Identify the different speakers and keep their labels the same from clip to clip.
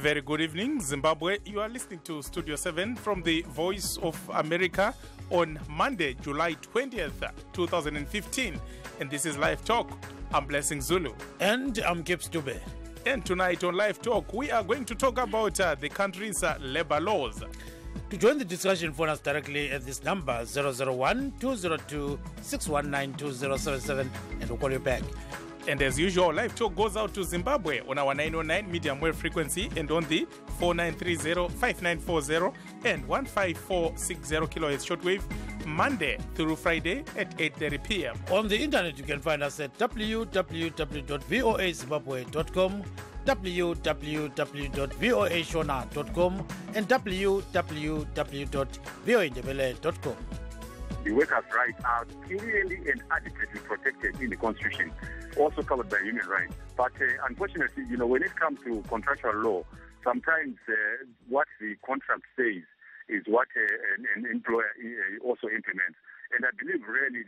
Speaker 1: very good evening, Zimbabwe. You are listening to Studio 7 from the Voice of America on Monday, July 20th, 2015. And this is Live Talk. I'm Blessing Zulu.
Speaker 2: And I'm Gibbs Dube.
Speaker 1: And tonight on Live Talk, we are going to talk about the country's labor laws.
Speaker 2: To join the discussion, phone us directly at this number, 001-202-619-2077, and we'll call you back.
Speaker 1: And as usual, Live Talk goes out to Zimbabwe on our 909 medium wave frequency and on the 4930-5940 and 15460 kilohertz shortwave, Monday through Friday at 8:30 p.m.
Speaker 2: On the internet, you can find us at www.voazimbabwe.com, www.voashona.com, and www.voindebele.com.
Speaker 3: The workers' rights are clearly and adequately protected in the Constitution, also covered by human rights. But unfortunately, when it comes to contractual law, sometimes what the contract says is what an employer also implements. And I believe really,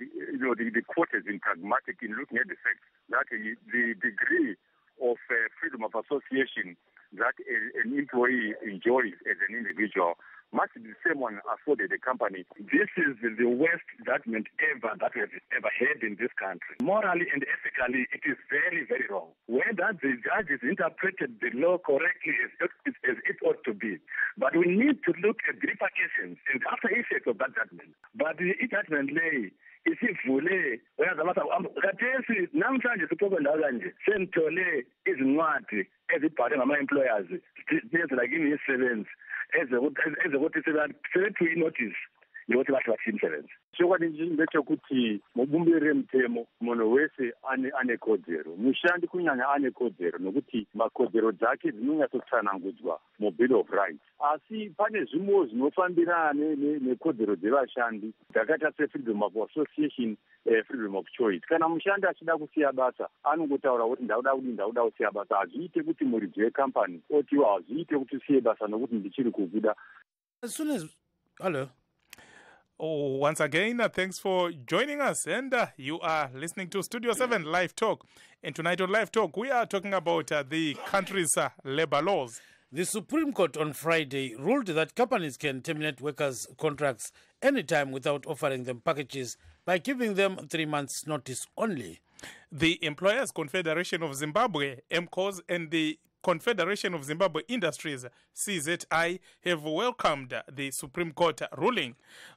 Speaker 3: the court has been pragmatic in looking at the fact that the degree of freedom of association that an employee enjoys as an individual must be the same one afforded a company. This is the worst judgment ever that we have ever had in this country. Morally and ethically, it is very, very wrong. Whether the judges interpreted the law correctly as it ought to be. But we need to look at the repercussions and after effects of that judgment. But the judgment lay isivule khathesi namhlanje sixoxa kanje senithole izincwadi ezibhalwe ngama-employers ezilakini yisebenzi ezokuthi sebethu inotice yokuthi bahle bathi imsebenzi sokwati mubumbire mtemo munhu wese ane kodzero mushandi kunyanya ane kodzero nokuti makodzero dzake dzinonyatsotsvanangudzwa mu-Bill of Rights. Asi pane zvimwe zvinofambirana nekodzero dzevashandi dzakaita se-freedom of association, freedom of choice. Kana mushandi achida kusiya basa anongotaura kuti ndauda kusiya basa. Hazviite kuti muridzi wekampani otiwa hazviite kuti usiye basa nokuti ndichiri kubuda.
Speaker 2: As soon as... Hello.
Speaker 1: Oh, once again, thanks for joining us. And you are listening to Studio 7 Live Talk. And tonight on Live Talk, we are talking about the country's labor laws.
Speaker 2: The Supreme Court on Friday ruled that companies can terminate workers' contracts anytime without offering them packages by giving them 3 months' notice only.
Speaker 1: The Employers Confederation of Zimbabwe, MCOS, and the Confederation of Zimbabwe Industries, CZI, have welcomed the Supreme Court ruling.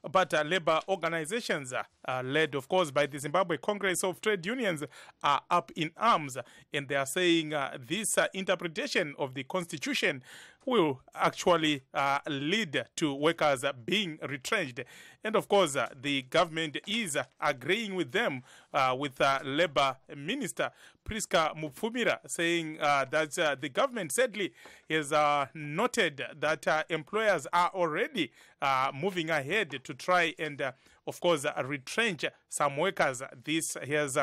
Speaker 1: But labor organizations, led, of course, by the Zimbabwe Congress of Trade Unions, are up in arms. And they are saying this interpretation of the Constitution will actually lead to workers being retrenched. And, of course, the government is agreeing with them, with Labor Minister Priska Mupfumira, saying that the government sadly has noted that employers are already moving ahead to try and, of course, retrench some workers. This has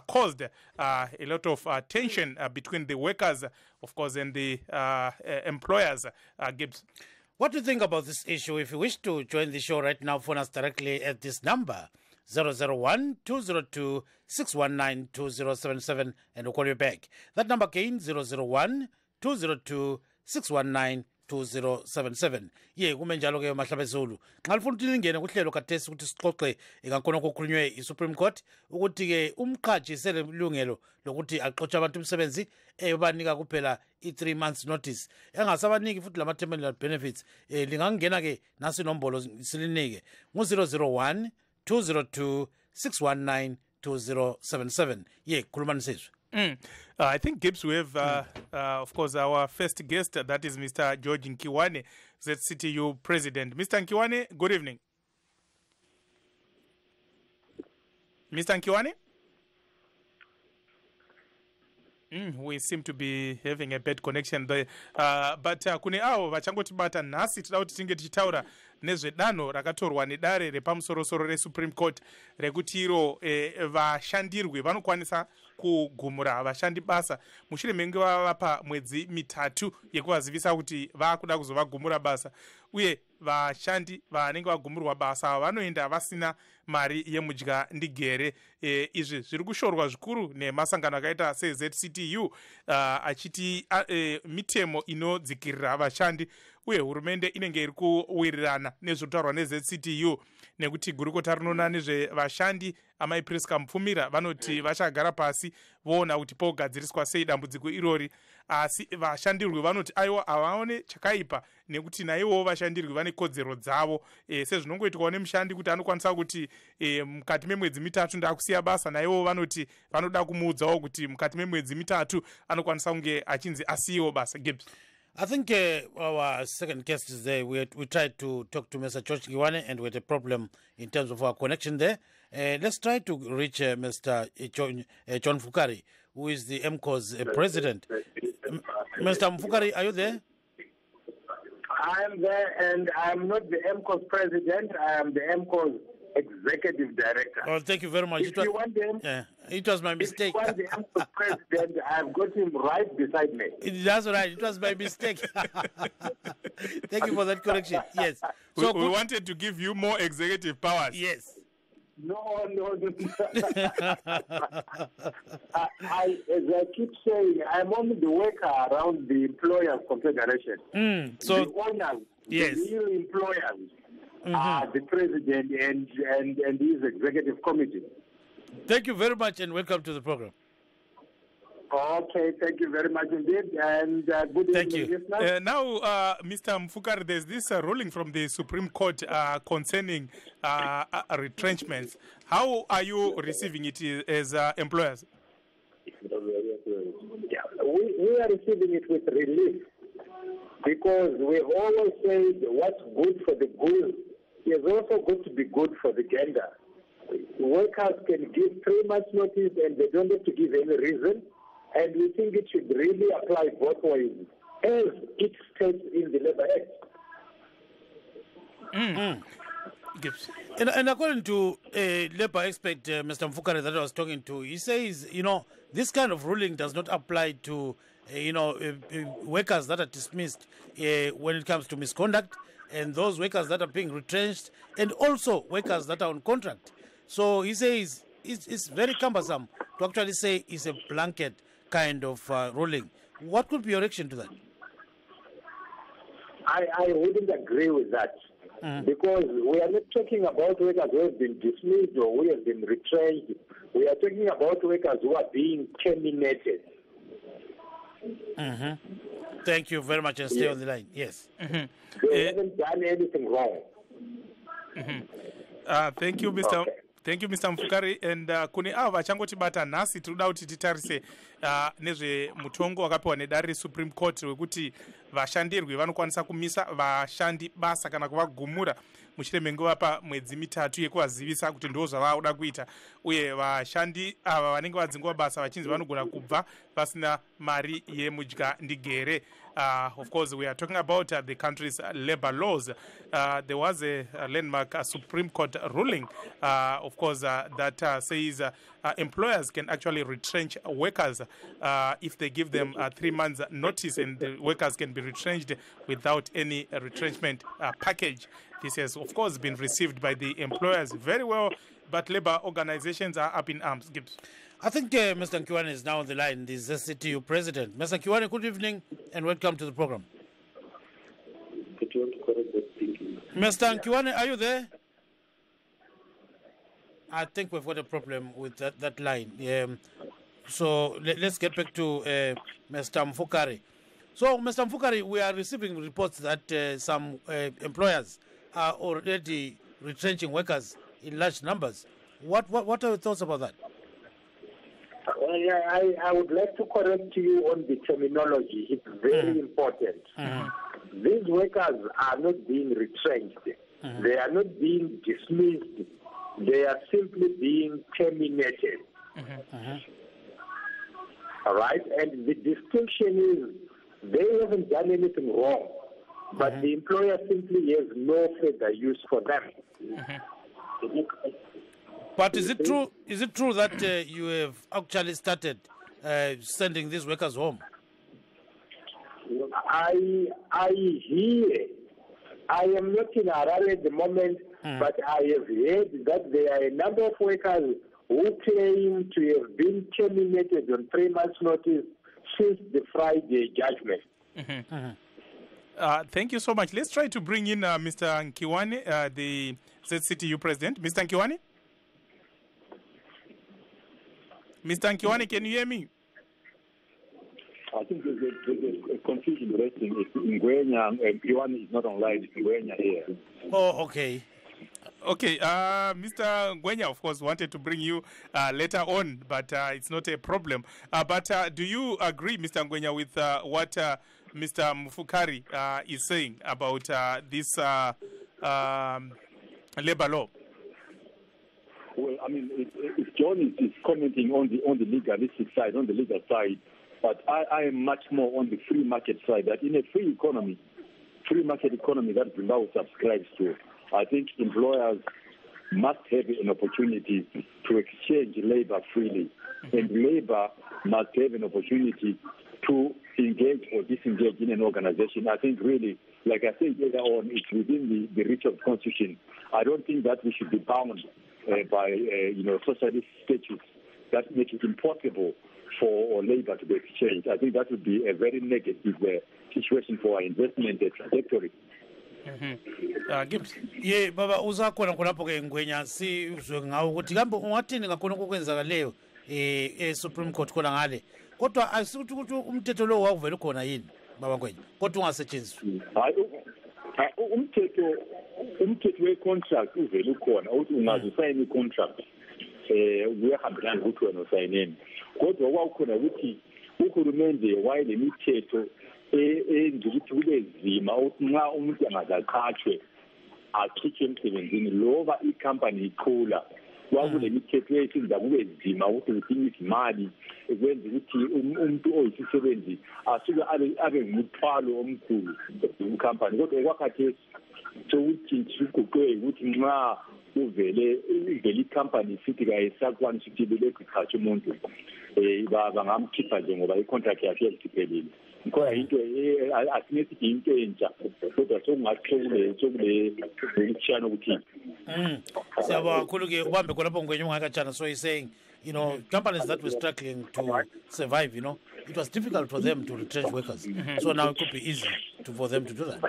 Speaker 1: caused a lot of tension between the workers, of course, and the employers. Gibbs.
Speaker 2: What do you think about this issue? If you wish to join the show right now, phone us directly at this number, 001-202-619-2077, and we'll call you back. That number again, 001-202-619-2077. Ye kumenjalo ke mahlabezulu nxa lifuna ukuthi lingene kuhlelo kathesi ukuthi sixoxe engakhona okukhulunywe i-Supreme Court ukuthi ke umqhaji selelungelo lokuthi axotshe abantu umsebenzi ebanika kuphela i-3 months notice engasabaniki futhi lama terminal benefits. Lingangena ke nasi nombolo silinike ngu 001-202-619-2077. Ye khuluma nisizwe.
Speaker 1: I think, Gibbs, we have, of course, our first guest, that is Mr. George Nkiwane, ZCTU President. Mr. Nkiwane, good evening. Mr. Nkiwane? We seem to be having a bad connection there. But kune avo vachangotibata nhasi tida kuti tinge tichitaura nezvedano rakatorwa nedare repamusorosoro reSupreme Court rekuti iro vashandirwi vanokwanisa kugumura vashandi basa mushure menge vavapa mwedzi mitatu yekuvazivisa kuti vakuda kuzovagumura basa uye vashandi vanenge vagumburwa basa vanoenda vasina mari yemudya ndigere. Izvi zviri kushorwa zvikuru nemasangano akaita seZCTU achiti mitemo inodzikirira vashandi, uye hurumende inenge iri kuwirirana nezvinotaurwa neZCTU, nekuti gurukota rinoona nezvevashandi amai Priska Mupfumira vanoti vachagara pasi voona kuti pogadziriswa sei dambudziko irori. Asi vashandirwi vanoti aiwa havaone chakaipa, nekuti naivowo vashandirwi vane kodzero dzavo, sezvinongoitwawo nemushandi kuti anokwanisa kuti mukati memwedzi mitatu ndakusiya basa, naivowo vanoti vanoda kumuudzawo kuti mukati memwedzi mitatu anokwanisa kunge achinzi asiyiwo basa. Gibbs.
Speaker 2: I think our second guest is there. We tried to talk to Mr. George Kiwane and we had a problem in terms of our connection there. Let's try to reach Mr. John Mfukari, who is the MCO's president. Mr. Mfukari, are you there?
Speaker 4: I am there, and I am not the MCO's president. I am the MCO's executive director.
Speaker 2: Oh, thank you very much.
Speaker 4: If you want
Speaker 2: it was my mistake.
Speaker 4: If you want the MCO's president, I've got him right beside me.
Speaker 2: That's right. It was my mistake. Thank you for that correction. Yes.
Speaker 1: So we wanted to give you more executive powers.
Speaker 2: Yes.
Speaker 4: No. As I keep saying, I'm only the worker around the Employers Confederation.
Speaker 2: So
Speaker 4: the owners,
Speaker 2: yes,
Speaker 4: the real employers are the president and his executive committee.
Speaker 2: Thank you very much and welcome to the program.
Speaker 4: Okay, thank you very much indeed, and good
Speaker 2: Thank
Speaker 4: evening,
Speaker 2: you.
Speaker 4: listeners.
Speaker 1: Now, Mr. Mfukari, there's this ruling from the Supreme Court concerning retrenchments. How are you receiving it as employers?
Speaker 4: Yeah, we are receiving it with relief, because we always say what's good for the goose is also good to be good for the gander. Workers can give 3 months notice and they don't have to give any reason. And we think it should really apply both ways, as it states in the Labour Act.
Speaker 2: And according to a Labour expert, Mr. Mfukari, that I was talking to, he says, this kind of ruling does not apply to, workers that are dismissed when it comes to misconduct, and those workers that are being retrenched, and also workers that are on contract. So he says it's very cumbersome to actually say it's a blanket kind of ruling. What could be your reaction to that?
Speaker 4: I wouldn't agree with that, because we are not talking about workers who have been dismissed or who have been retrenched. We are talking about workers who are being terminated.
Speaker 2: Thank you very much, and stay on the line. Yes.
Speaker 4: They haven't done anything wrong.
Speaker 1: Thank you, Mr.
Speaker 4: Okay.
Speaker 1: Thank you, Mr. Mfukari. And kune avo vachangotibata nhasi tinoda kuti titarise nezvemutongo wakapiwa nedare reSupreme Court wekuti vashandirwi vanokwanisa kumisa vashandi basa kana kuvagumura mushure menguva pamwedzi mitatu yekuvazivisa kuti ndo zvavauda kuita, uye vashandi ava vanenge vadzingwa basa vachinzi vanogona kubva vasina mari yemudya ndigere. Of course, we are talking about the country's labor laws. There was a landmark Supreme Court ruling, of course, that says employers can actually retrench workers if they give them 3 months notice, and the workers can be retrenched without any retrenchment package. This has, of course, been received by the employers very well, but labor organizations are up in arms. Gibbs.
Speaker 2: I think Mr. Kiwane is now on the line, the ZCTU president. Mr. Kiwane, good evening and welcome to the program. Mr. Kiwane, are you there? I think we've got a problem with that line. So let's get back to Mr. Mfukari. So, Mr. Mfukari, we are receiving reports that some employers are already retrenching workers in large numbers. What are your thoughts about that?
Speaker 4: Well, yeah, I would like to correct you on the terminology. It's very important. These workers are not being retrenched. They are not being dismissed. They are simply being terminated. All right? And the distinction is they haven't done anything wrong, but the employer simply has no further use for them.
Speaker 2: But is it true? Is it true that you have actually started sending these workers home?
Speaker 4: I hear I am not in Harare at the moment, but I have heard that there are a number of workers who claim to have been terminated on 3 months' notice since the Friday judgment.
Speaker 1: Thank you so much. Let's try to bring in Mr. Nkiwane, the ZCTU president. Mr. Nkiwane? Mr. Nkiwane, can you hear me?
Speaker 5: I think there's a confusion resting. It's Ngwenya, Nkiwane is not online. It's Ngwenya here.
Speaker 2: Oh, okay.
Speaker 1: Okay, Mr. Ngwenya, of course, wanted to bring you later on, but it's not a problem. But do you agree, Mr. Ngwenya, with what Mr. Mufukari is saying about this labor law?
Speaker 5: Well, I mean, if John is commenting on the legalistic side, on the legal side, but I am much more on the free market side, that in a free market economy that Zimbabwe subscribes to, I think employers must have an opportunity to exchange labor freely, and labor must have an opportunity to engage or disengage in an organization. I think really, like I said earlier on, it's within the reach of the Constitution. I don't think that we should be bound by socialist statutes that make it impossible for labor to be exchanged. I think that would be a very negative situation for our investment trajectory.
Speaker 2: Gibbs. Yeah, baba uzakhona khonapho ke Ngwenya sizwe ngawo ukuthi kambe ungathini ngakhona okwenzakaleyo Supreme Court khona ngale. Kodwa asikuthi ukuthi umthetho lo wawuvela khona yini baba Ngwenya. Kodwa ungasetshenziswa.
Speaker 5: Hayi umthetho we-contract uvela ukhona ukuthi ungazisayina i-contract uyahambelana ukuthi wena usayineni. Kodwa kwakukhona ukuthi uhulumende wayelemithetho engithi kube nzima ukuthi nxa umuntu angazaqhatshwe akhitshwe emsebenzini loba ikhampani iqhula kwakule mithetho eyenza kube nzima ukuthi udinga imali ekwenza ukuthi umuntu oyisisebenzi asuke abe ngumthwalo omkhulu wekhampani. Kodwa kwakhathesi sokuthi siguqwe ukuthi nxa uvele ikhampani isithi kayisakwanisa ukuthi belekuqhatsha umuntu bangamkhipha nje ngoba i-contract yakhe yasiphelile. Khona into asinethi into entsha kodwa sokungaqhubule ukutshana ukuthi
Speaker 2: siyabonga kakhulu ke ubambe khonapho Ngwenya ungakatshana. So he's saying, companies that were struggling to survive, it was difficult for them to retrench workers. So now it could be easy for them to do that.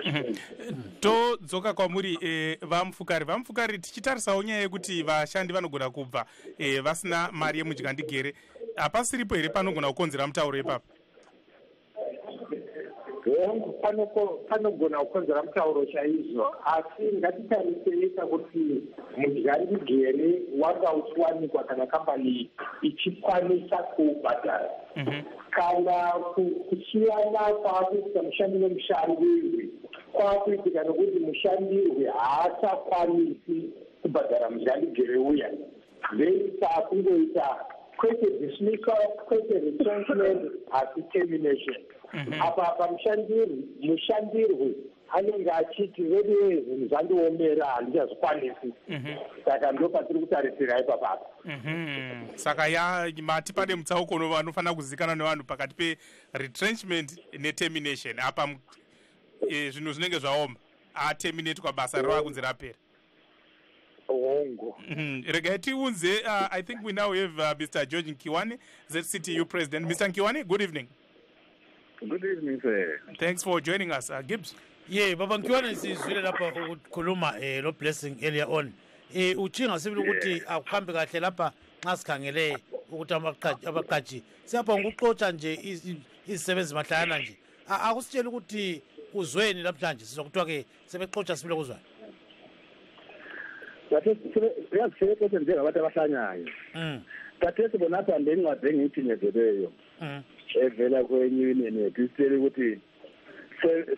Speaker 1: To dzoka kwamuri vamufukari tichitarisawo nyaya yekuti vashandi vanogona kubva vasina mari yemudygandigere. Hapasiripo here panogona kukonzera mutauro ipapo?
Speaker 4: Panogona kukonzera mutauro chaizvo, asi ngatitarisei kuti mudygandigere wanga uchiwanikwa kana kambani ichikwanisa kubhadhara. Kana kusiyana kwakuita mushandi nemushandirwi kwakuitika nokuti mushandirwi haachakwanisi kubhadhara mudygandigere uya, then kungoita kwete dismissal, kwete retrenchment, asi termination. Apa mushandirwi anenge achiti vede zvinhu zvandiomera handichazvikwanisi, saka ndo patiri kutarisira ipapapa.
Speaker 1: Saka mati pane mutsauko vanofanira kuzikanwa nevanhu pakati pe-retrenchment ne-termination. Apa zvinhu zvinenge zvaoma aterminate kwabasa rava kunzi rapera. Regai tiunze, I think we now have Mr. George Nkiwane, ZCTU president. Mr. Nkiwane, good evening.
Speaker 3: Good evening, sir.
Speaker 1: Thanks for joining us. Gibbs.
Speaker 2: Yeah, baba Nkiwane sizwile lapha ukukhuluma lo blessing earlier on. Uchinga sibili ukuthi akuhambe kahle lapha nxa sikhangele ukuthi abaqhaji siyapha ngokuxoxa nje izisebenzi mahlayana nje. Akusitshela ukuthi uzweni namhlanje sizokuthiwa ke sebexoxa sibile kuzwana.
Speaker 5: Bathe siyasebenza njengabantu abahlanyayo. Bathe sibona apha ngencwadi engiyithinyezeleyo. Evela kwenye union yethu isitshela ukuthi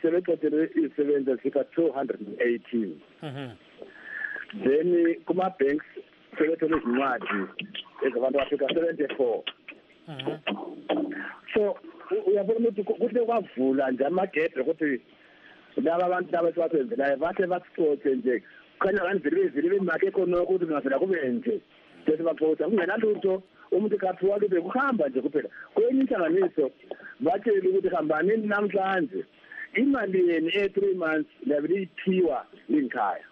Speaker 5: sebexoxele izisebenzi ezifika 218. Then kuma-banks sebethole izincwadi ezabantu abafika 74. So uyabona ukuthi kuhle kwavula nje amagede ukuthi laba abantu laba esibasebenzelayo bahle basixoxe nje khanya ngani vele imali ekhona ukuthi ngavela kube nje bese baxoxa kungenalutho umuntu kaphiwa kube kuhamba nje kuphela. Kwenye inhlanganiso batshela ukuthi hambani namhlanje imali yeni 3 months labelithiwa linkhaya.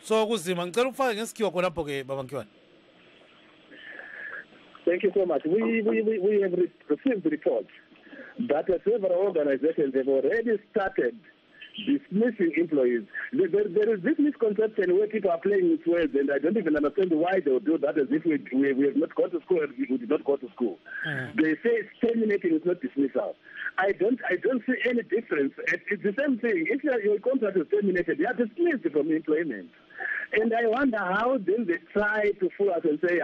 Speaker 2: So kuzima ngicela ufake ngesikhiwa khonapho ke baba Nkiwane.
Speaker 5: Thank you so much. We have received reports that several organizations have already started dismissing employees. There is this misconception where people are playing with words, and I don't even understand why they would do that as if we have not gone to school and we did not go to school. They say terminating is not dismissal. I don't see any difference. It's the same thing. If your contract is terminated, you are dismissed from employment. And I wonder how then they try to fool us and say,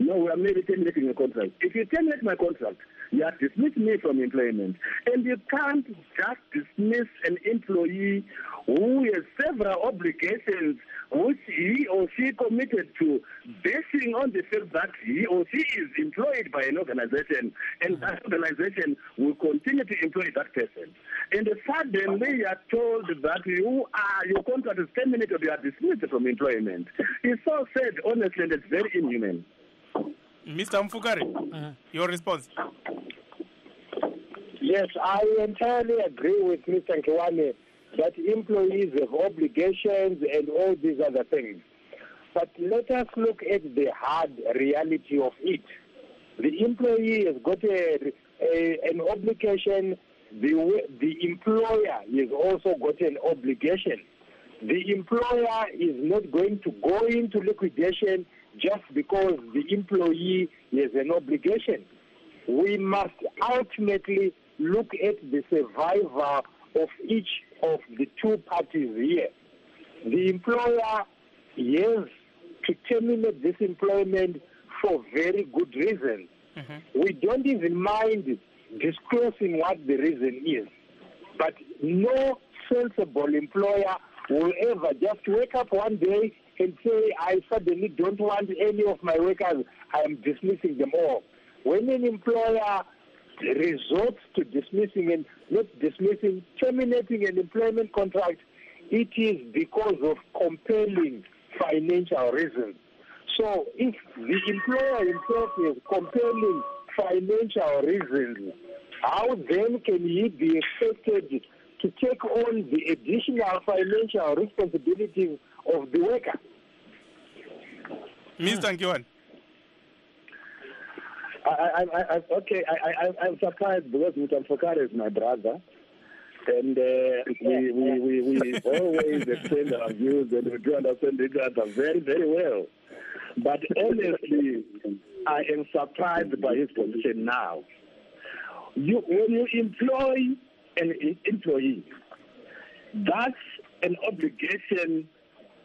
Speaker 5: no, we are merely terminating your contract. If you terminate my contract, you have dismissed me from employment. And you can't just dismiss an employee who has several obligations which he or she committed to, basing on the fact that he or she is employed by an organization, and that organization will continue to employ that person. And suddenly you are told that your contract is terminated, you are dismissed from employment. It's so sad, honestly, and it's very inhuman.
Speaker 1: Mr. Mfukare, your response.
Speaker 4: Yes, I entirely agree with Mr. Nkiwane that employees have obligations and all these other things. But let us look at the hard reality of it. The employee has got an obligation. The employer has also got an obligation. The employer is not going to go into liquidation just because the employee has an obligation. We must ultimately look at the survivor of each of the two parties here. The employer has to terminate this employment for very good reasons. We don't even mind disclosing what the reason is. But no sensible employer will ever just wake up one day and say, I suddenly don't want any of my workers, I am dismissing them all. When an employer resorts to dismissing and not dismissing, terminating an employment contract, it is because of compelling financial reasons. So if the employer himself has compelling financial reasons, how then can he be expected to take on the additional financial responsibilities of the worker?
Speaker 1: Mr. Nkiwane.
Speaker 5: I'm surprised because Mr. Mfukare is my brother, and we always exchange our views and we do understand each other very, very well. But honestly, I am surprised by his position now. When you employ an employee, that's an obligation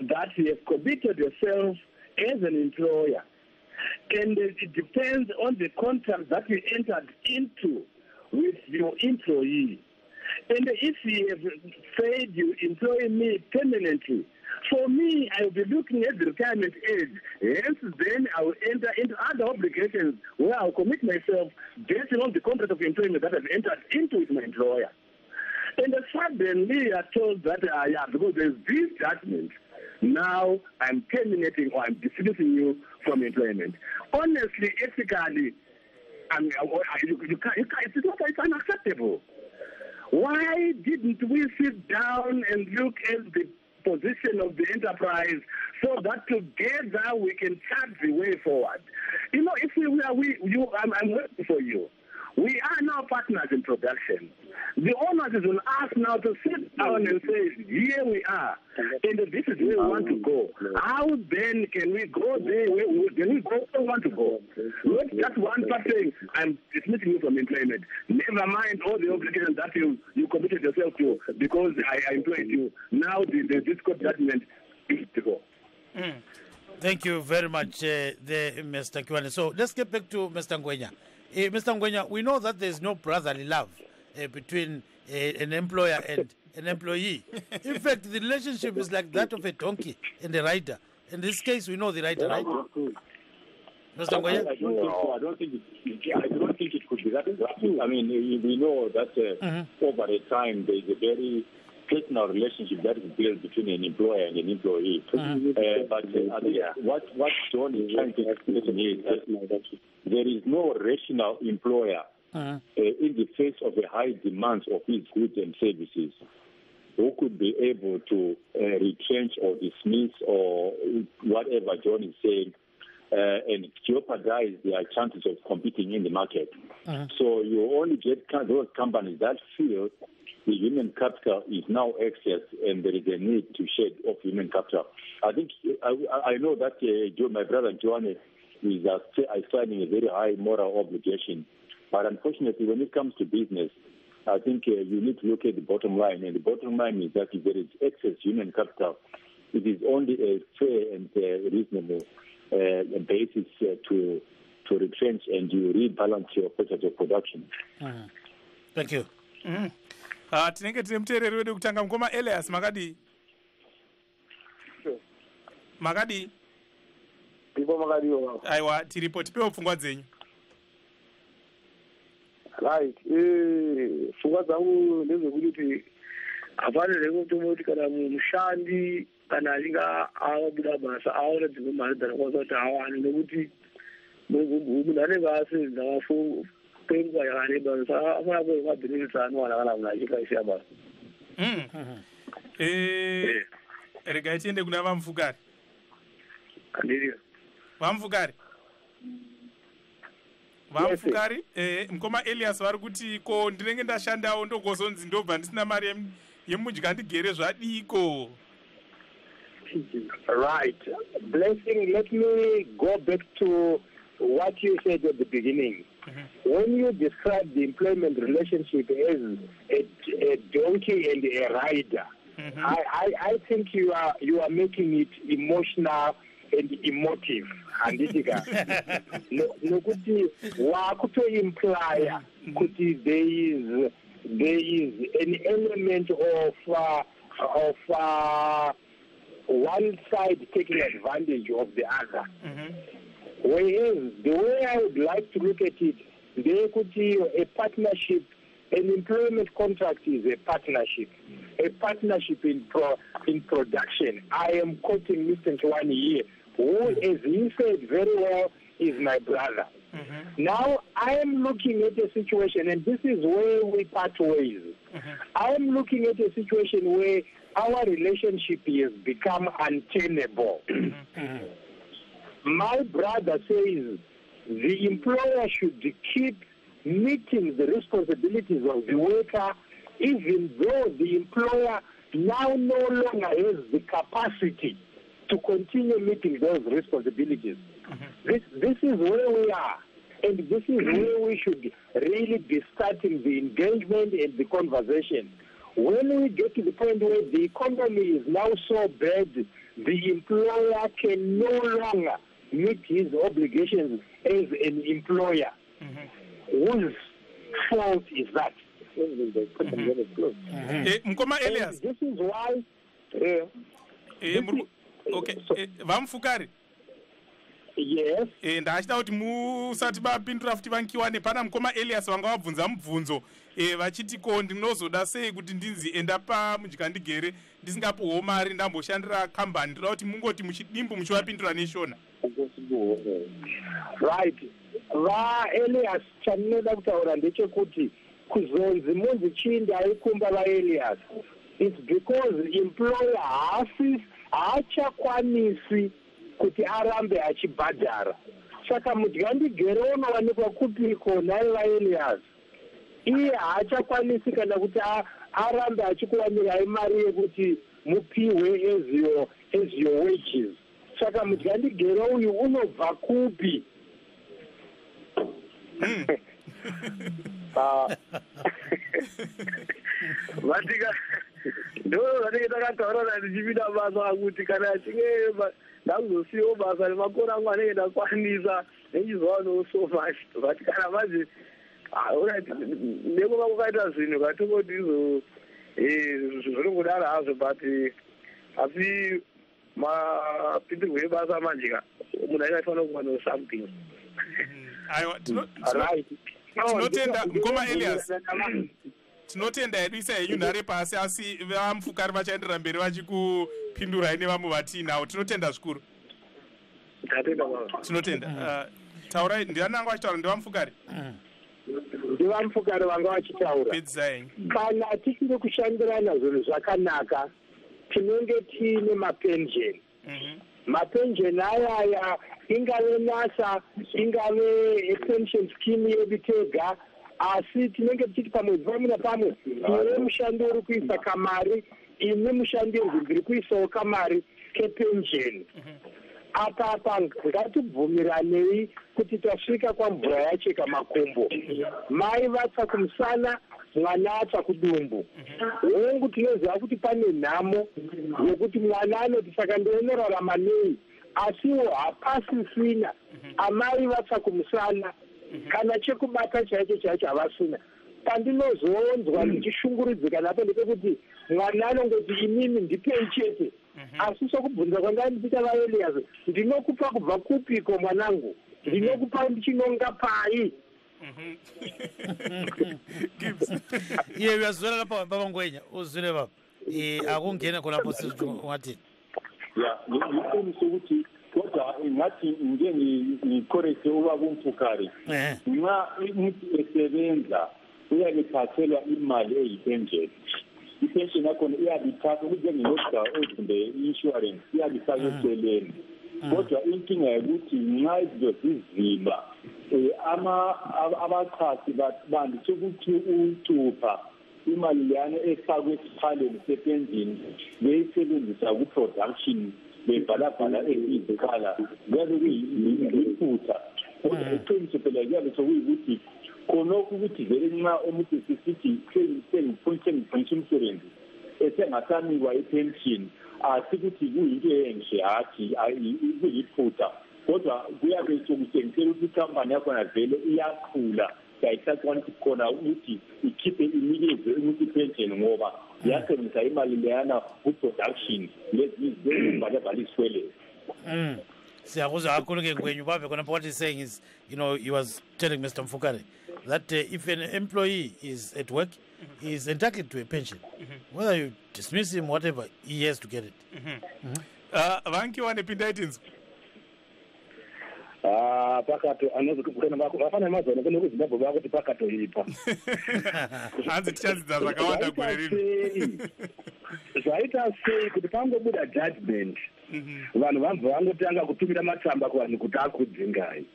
Speaker 5: that you have committed yourself as an employer. And it depends on the contract that you entered into with your employee. And if you have said you employ me permanently, for me, I will be looking at the retirement age. Hence, then I will enter into other obligations where I will commit myself based on the contract of employment that I've entered into with my employer. And suddenly you are told that, because there's this judgment, now I'm terminating or I'm dismissing you from employment. Honestly, ethically, it's unacceptable. Why didn't we sit down and look at the position of the enterprise so that together we can chart the way forward? You know, if I'm working for you. We are now partners in production. The onus is on us now to sit down and say, here we are, and this is where we want to go. How then can we go there? Can we go where we want to go? Not just one person, I'm dismissing you from employment. Never mind all the obligations that you committed yourself to because I employed you. Now this court judgment is to go.
Speaker 2: Thank you very much, Mr. Nkiwane. So let's get back to Mr. Ngwenya. Mr. Ngwenya, we know that there's no brotherly love between an employer and an employee. In fact, the relationship is like that of a donkey and a rider. In this case, we know the rider, right? Mr. Ngwenya?
Speaker 5: I don't think it could be that. I mean, we know that over a time there is a very personal relationship that is built between an employer and an employee. But I think what John is trying to explain here is that there is no rational employer in the face of a high demand of his goods and services, who could be able to retrench or dismiss or whatever John is saying, and jeopardize their chances of competing in the market. So you only get those companies that feel the human capital is now excess and there is a need to shed off human capital. I think I know that my brother John is assigning a very high moral obligation, but unfortunately, when it comes to business, I think you need to look at the bottom line, and the bottom line is that if there is excess human capital, it is only a fair and reasonable basis to retrench and you rebalance your process of production.
Speaker 2: Thank you.
Speaker 1: Tinenge tine muteereri wedu kutanga mukoma Elias makadi. Makadi.
Speaker 6: Ndipo makadiyo.
Speaker 1: Aiwa tiripo tipewo pfungwa dzenyu.
Speaker 6: Right. Pfungwa dzangu ndezvekuti hafanire kuti kana mushandi kana achinge abuda basa aone dzimwe mari dzanokwanisa kuti awane nekuti munhu anenge asenza kwenguva yakareba saka afana kuve mabhenefits anowana kana munhu achikaisiya basa.
Speaker 1: Regai tiende kuna Vamfukari.
Speaker 6: Andiriyo.
Speaker 1: Vamfukari. Vamfukari, mukoma Elias vari kuti ko ndinenge ndashandawo ndogozonzi ndobva ndisina mari yemudya ndigere zvadiko.
Speaker 4: Right. Blessing, let me go back to what you said at the beginning. When you describe the employment relationship as a donkey and a rider, I think you are making it emotional and emotive. Anditika. Nokuti wakuto imply kuti there is an element of one side taking advantage of the other. Whereas the way I would like to look at it, there could be a partnership. An employment contract is a partnership. A partnership in production. I am quoting Mr. Chwani here, who, as he said very well, is my brother. Now, I am looking at a situation, and this is where we part ways. I am looking at a situation where our relationship has become untenable. My brother says the employer should keep meeting the responsibilities of the worker, even though the employer now no longer has the capacity to continue meeting those responsibilities. This is where we are, and this is where we should really be starting the engagement and the conversation. When we get to the point where the economy is now so bad, the employer can no longer meet his obligations as an employer. Whose fault is that?
Speaker 1: Mkoma Elias.
Speaker 4: This is why.
Speaker 1: Okay. Vamfukari.
Speaker 4: Yes.
Speaker 1: Ndachida kuti musati bapindura futi vankiwane pana mukoma Elias vanga vabvunza mubvunzo vachiti ko ndinozoda sei kuti ndinzi enda pamudya ndigere ndisingapiwo mari ndamboshandira kambani ndoda kuti mungoti muchidimbu muchivapindura neshona.
Speaker 4: Right. Elias chandinoda kutaura ndechekuti kuzonzi munzi chindi aikumba vaElias. It's because employer haachakwanisi kuti arambe achibhadhara. Saka mudya ndigere unowanikwa kupiko naye vaElias. Iye haachakwanisi kana kuti arambe achikuwanirai mari yekuti mupiwe as your wages. Saka mudya ndigere uyu unobva kupi? Vatika ndo vanenge takataurana ndichipinda basa akuti kana achinge ndakuzosiyawo basa nemakore angu anenge ndakwanisa nechizowanawo so much but kana manje ndeko vakukaita zvinhu katongoti zvinongodaro hazvo but asi mapindirwo ebasa manje munhu aingafanira kuwanawo something.
Speaker 1: Aiwa tinotenda mukoma Elias. Tinotenda yedu isa yenyu nhare pasi asi Vamfukari vachaenderera mberi vachikupindurai nevamwe vatinavo. Tinotenda zvikuru.
Speaker 6: Tatenda baba.
Speaker 1: Tinotenda. Taurai ndiani anga achitaura ndevamfukari?
Speaker 4: ndivamfukari vanga vachitaura
Speaker 1: Pidzai.
Speaker 4: kana tichiri kushandirana zvinhu zvakanaka tinenge tiine mapensheni mapensheni ayaya ingave nasa ingave pension scheme yedu tega asi tinenge tichiti pamwedzi pamwe napamwe iwe mushandi uri kuisa kamari ine mushandi ndiri kuisawo kamari kepensheni apapa ngatibvumiranei kuti tasvika kwamvura yacheka makumbo mai vatsa kumusana mwana atsa kudumbu hongu tinoziva kuti pane nhamo yekuti mwana anoti saka ndoonorarama nei asiwo hapasisina amai vatsa kumusana kana chekubata chaicho chaicho havasina pandinozonzwa ndichishungurudzika napo ndepekuti mwana anongoti inini ndipei chete asi sokubvunza kwandandipita vaelias ndinokupa kubva kupiko mwanangu ndinokupa ndichinonga pai
Speaker 2: iye uyazwela lapha baba Ngwenya uzwile baba akungena khonapho sizungathini
Speaker 5: ya ngiqiniso ukuthi kodwa ngathi ngikoreke ubaba uMfukari nxa umuntu esebenza uyakuthathelwa imali eyipensheni ipensheni yakhona iyabithatha njengeyodwa okumbe i-insurance iyabithatha eceleni kodwa inkinga yokuthi nxa izinto zizima abachasi bandise ukuthi ucupha imali leyana efakwe esiphaleni sepenshini beyisebenzisa ku-production bebhalabhala eziyizikhala kuyabe kuyiphutha kodwa iqiniso phela kuyabe sokuyikuthi khonokho ukuthi vele nxa umuntu sisithi insurance esengasanikwa ipension asikuthi kuyinto enhle hathi kuyiphutha kodwa kuyabe sokutshengisela ukuthi ikhampani yakhona vele iyakhula yayisakwanisa khona ukuthi ikhiphe inikeze umuntu ipension ngoba yasebenzisa imali leyana ku-production lezibalabhala isikwelezi.
Speaker 2: Siyakuzwa kakhulu ke Ngwenya ubambe khona. What he's saying is, he was telling Mr. Mfukari that if an employee is at work, he is entitled to a pension. Whether you dismiss him, whatever, he has to get it.
Speaker 1: Vankiwane Pindaitin's.
Speaker 6: Pakato anozokugana vafana mazana kune kuZimbabwe vakuti pakato ipa
Speaker 1: hanzi chances dzakawanda gore rino
Speaker 6: zvaita sei kuti pangobuda judgment vanhu vabva vangotanga kutumira matsamba kuvanhu kuti akudzingai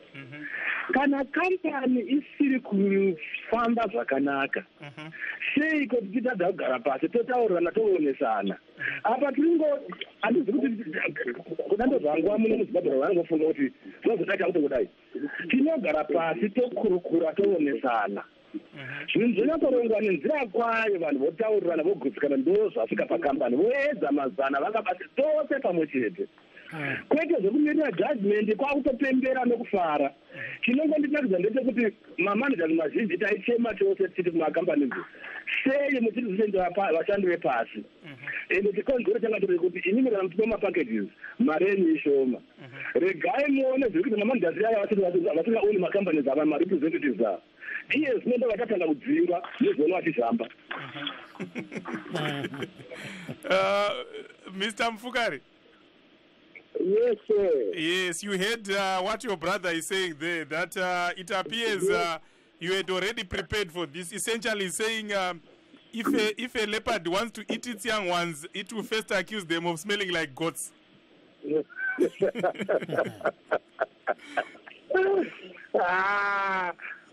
Speaker 6: kana kampani isiri kufamba zvakanaka sei kuti titadza kugara pasi totaurirana toonesana apa tiringo handizi kuti kudando zvangu muno muZimbabwe vangofunga kuti tinozotaita kuti kudai tinogara pasi tokurukura toonesana zvinhu zvinotorongwa nenzira kwayo vanhu votaurirana vogutsikana ndo zvasvika pakambani voedza mazana vakabati tose pamwe chete kwete zvekumirira judgment kwakutopembera nokufara chinongondinakidza ndechekuti mamanagers mazhinji taichema chose tichiti kumakambani sei muchiri kuchenjera vashandi vepasi ende chikonzero changa tiri kuti inini kana mutupa mapackages mari yenyu ishoma regai muone zviri kuti mamanagers yaya vasingaoni makambani ava marepresentatives ava iye zvinondo vatatanga kudzingwa nezono vachizvamba.
Speaker 1: Mr. Mfukari.
Speaker 4: Yes, sir.
Speaker 1: Yes, you heard what your brother is saying there, that it appears you had already prepared for this. Essentially saying if a leopard wants to eat its young ones, it will first accuse them of smelling like goats.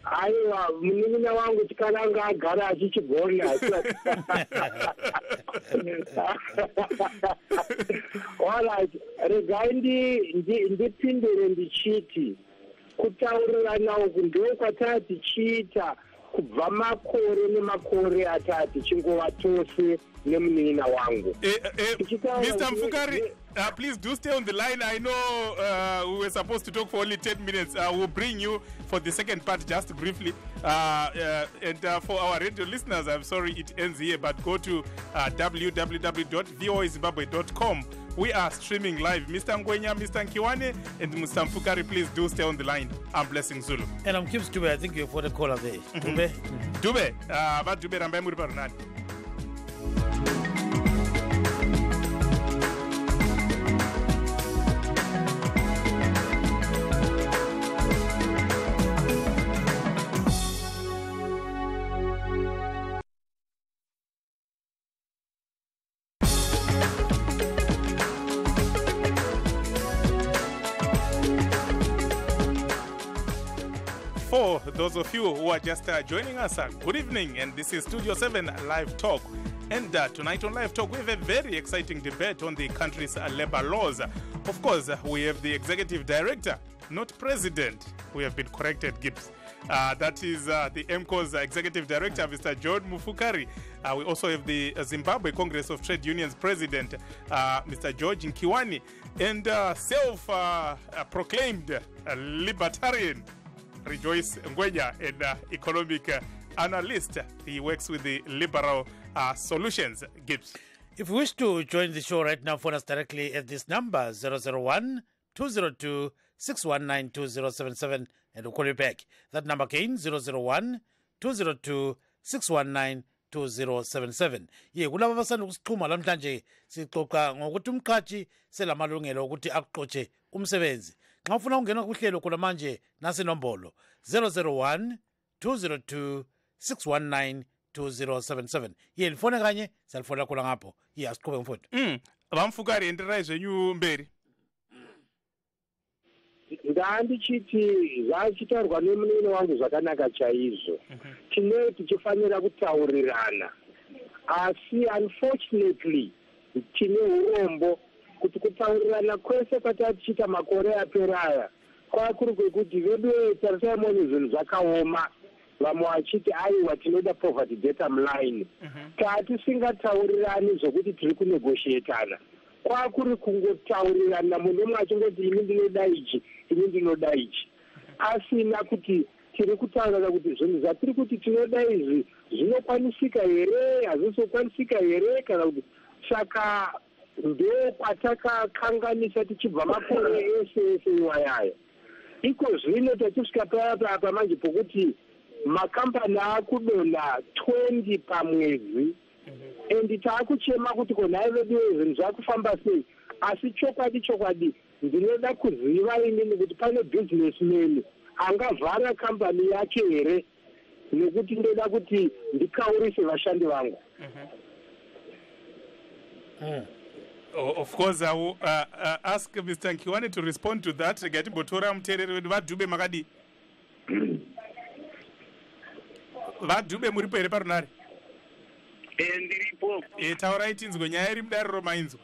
Speaker 4: aiwa munin'ina wangu tikananga agara achichigona alright regai ndipindure ndichiti kutaurirana uku ndokwatava tichiita kubva makore nemakore atava tichingova tose nemunin'ina wangu.
Speaker 1: Mr. Mfukari, please do stay on the line. I know we were supposed to talk for only 10 minutes. We'll bring you for the second part just briefly. And for our radio listeners, I'm sorry it ends here, but go to www.voazimbabwe.com. We are streaming live. Mr. Ngwenya, Mr. Nkiwane, and Mr. Mfukari, please do stay on the line. I'm Blessing Zulu.
Speaker 2: And I'm Kips Dube. I think you've got a caller there. Dube?
Speaker 1: Dube. But Dube, Rambai Muriparunani. for those of you who are just joining us, good evening, and this is Studio 7 Live Talk. And tonight on Live Talk, we have a very exciting debate on the country's labor laws. Of course, we have the executive director, not president. We have been corrected, Gibbs. That is the MCO's executive director, Mr. John Mufukari. We also have the Zimbabwe Congress of Trade Unions president, Mr. George Nkiwani, and self-proclaimed libertarian, Rejoice Ngwenya, an economic analyst. He works with the Liberal Solutions. Gibbs.
Speaker 2: If you wish to join the show right now, phone us directly at this number, 001-202-619-2077, and we'll call you back. That number again, 001-202-619-2077. Ye, kulaba basanda ukusichuma lamhlanje sixoxa ngokuthi umqhashi selamalungelo ukuthi aqotshe umsebenzi. Nxa ufuna ukungena kuhlelo khona manje nasi nombolo 001-202-619-2077. Ye, lifone kanye salifona khona ngapho. Ye, asiqhube mfowethu.
Speaker 1: Vamfukari enterprise yenyu mberi.
Speaker 4: Ndandichiti zvachitaurwa nemunini wangu zvakanaka chaizvo. Tine tichifanira kutaurirana. Asi unfortunately tine urombo kuti kutaurirana kwese kwatatichita makore apera kwakuri kwekuti vedu tarisaimoni zvinhu zvakaoma. Vamwe vachiti aiwa tinoda poverty data line. Tatisingatauririrani zvokuti tiri kunegotiatana. Kwakuri kungotaurirana munhu umwe achingoti ini ndinoda ichi, ini ndinoda ichi. Asina kuti tiri kutaurana kuti zvinhu zvatiri kuti tinoda izvi zvinokwanisika here, hazvisokwanisika here, kana kuti saka ndopatakakanganisa tichibva makore ese iwayayo. Iko zvino tatisvika papa manje pokuti makambani akudonha 20 pamwedzi. And taakuchema kuti konhai vedu zvinhu zvakufamba sei. Asi chokwadi ndinoda kuziva inini kuti pane businessman angavhara kambani yake here nekuti ndoda kuti ndikaurise vashandi vangu.
Speaker 1: Of course, I will ask Mr. Nkiwani to respond to that. Gati botora muterere wedu vadhube makadi. Vadhube muri pere parunare.
Speaker 7: Ndiripo.
Speaker 1: Taurai tinzwe nyaya iri mudariro mainzwa.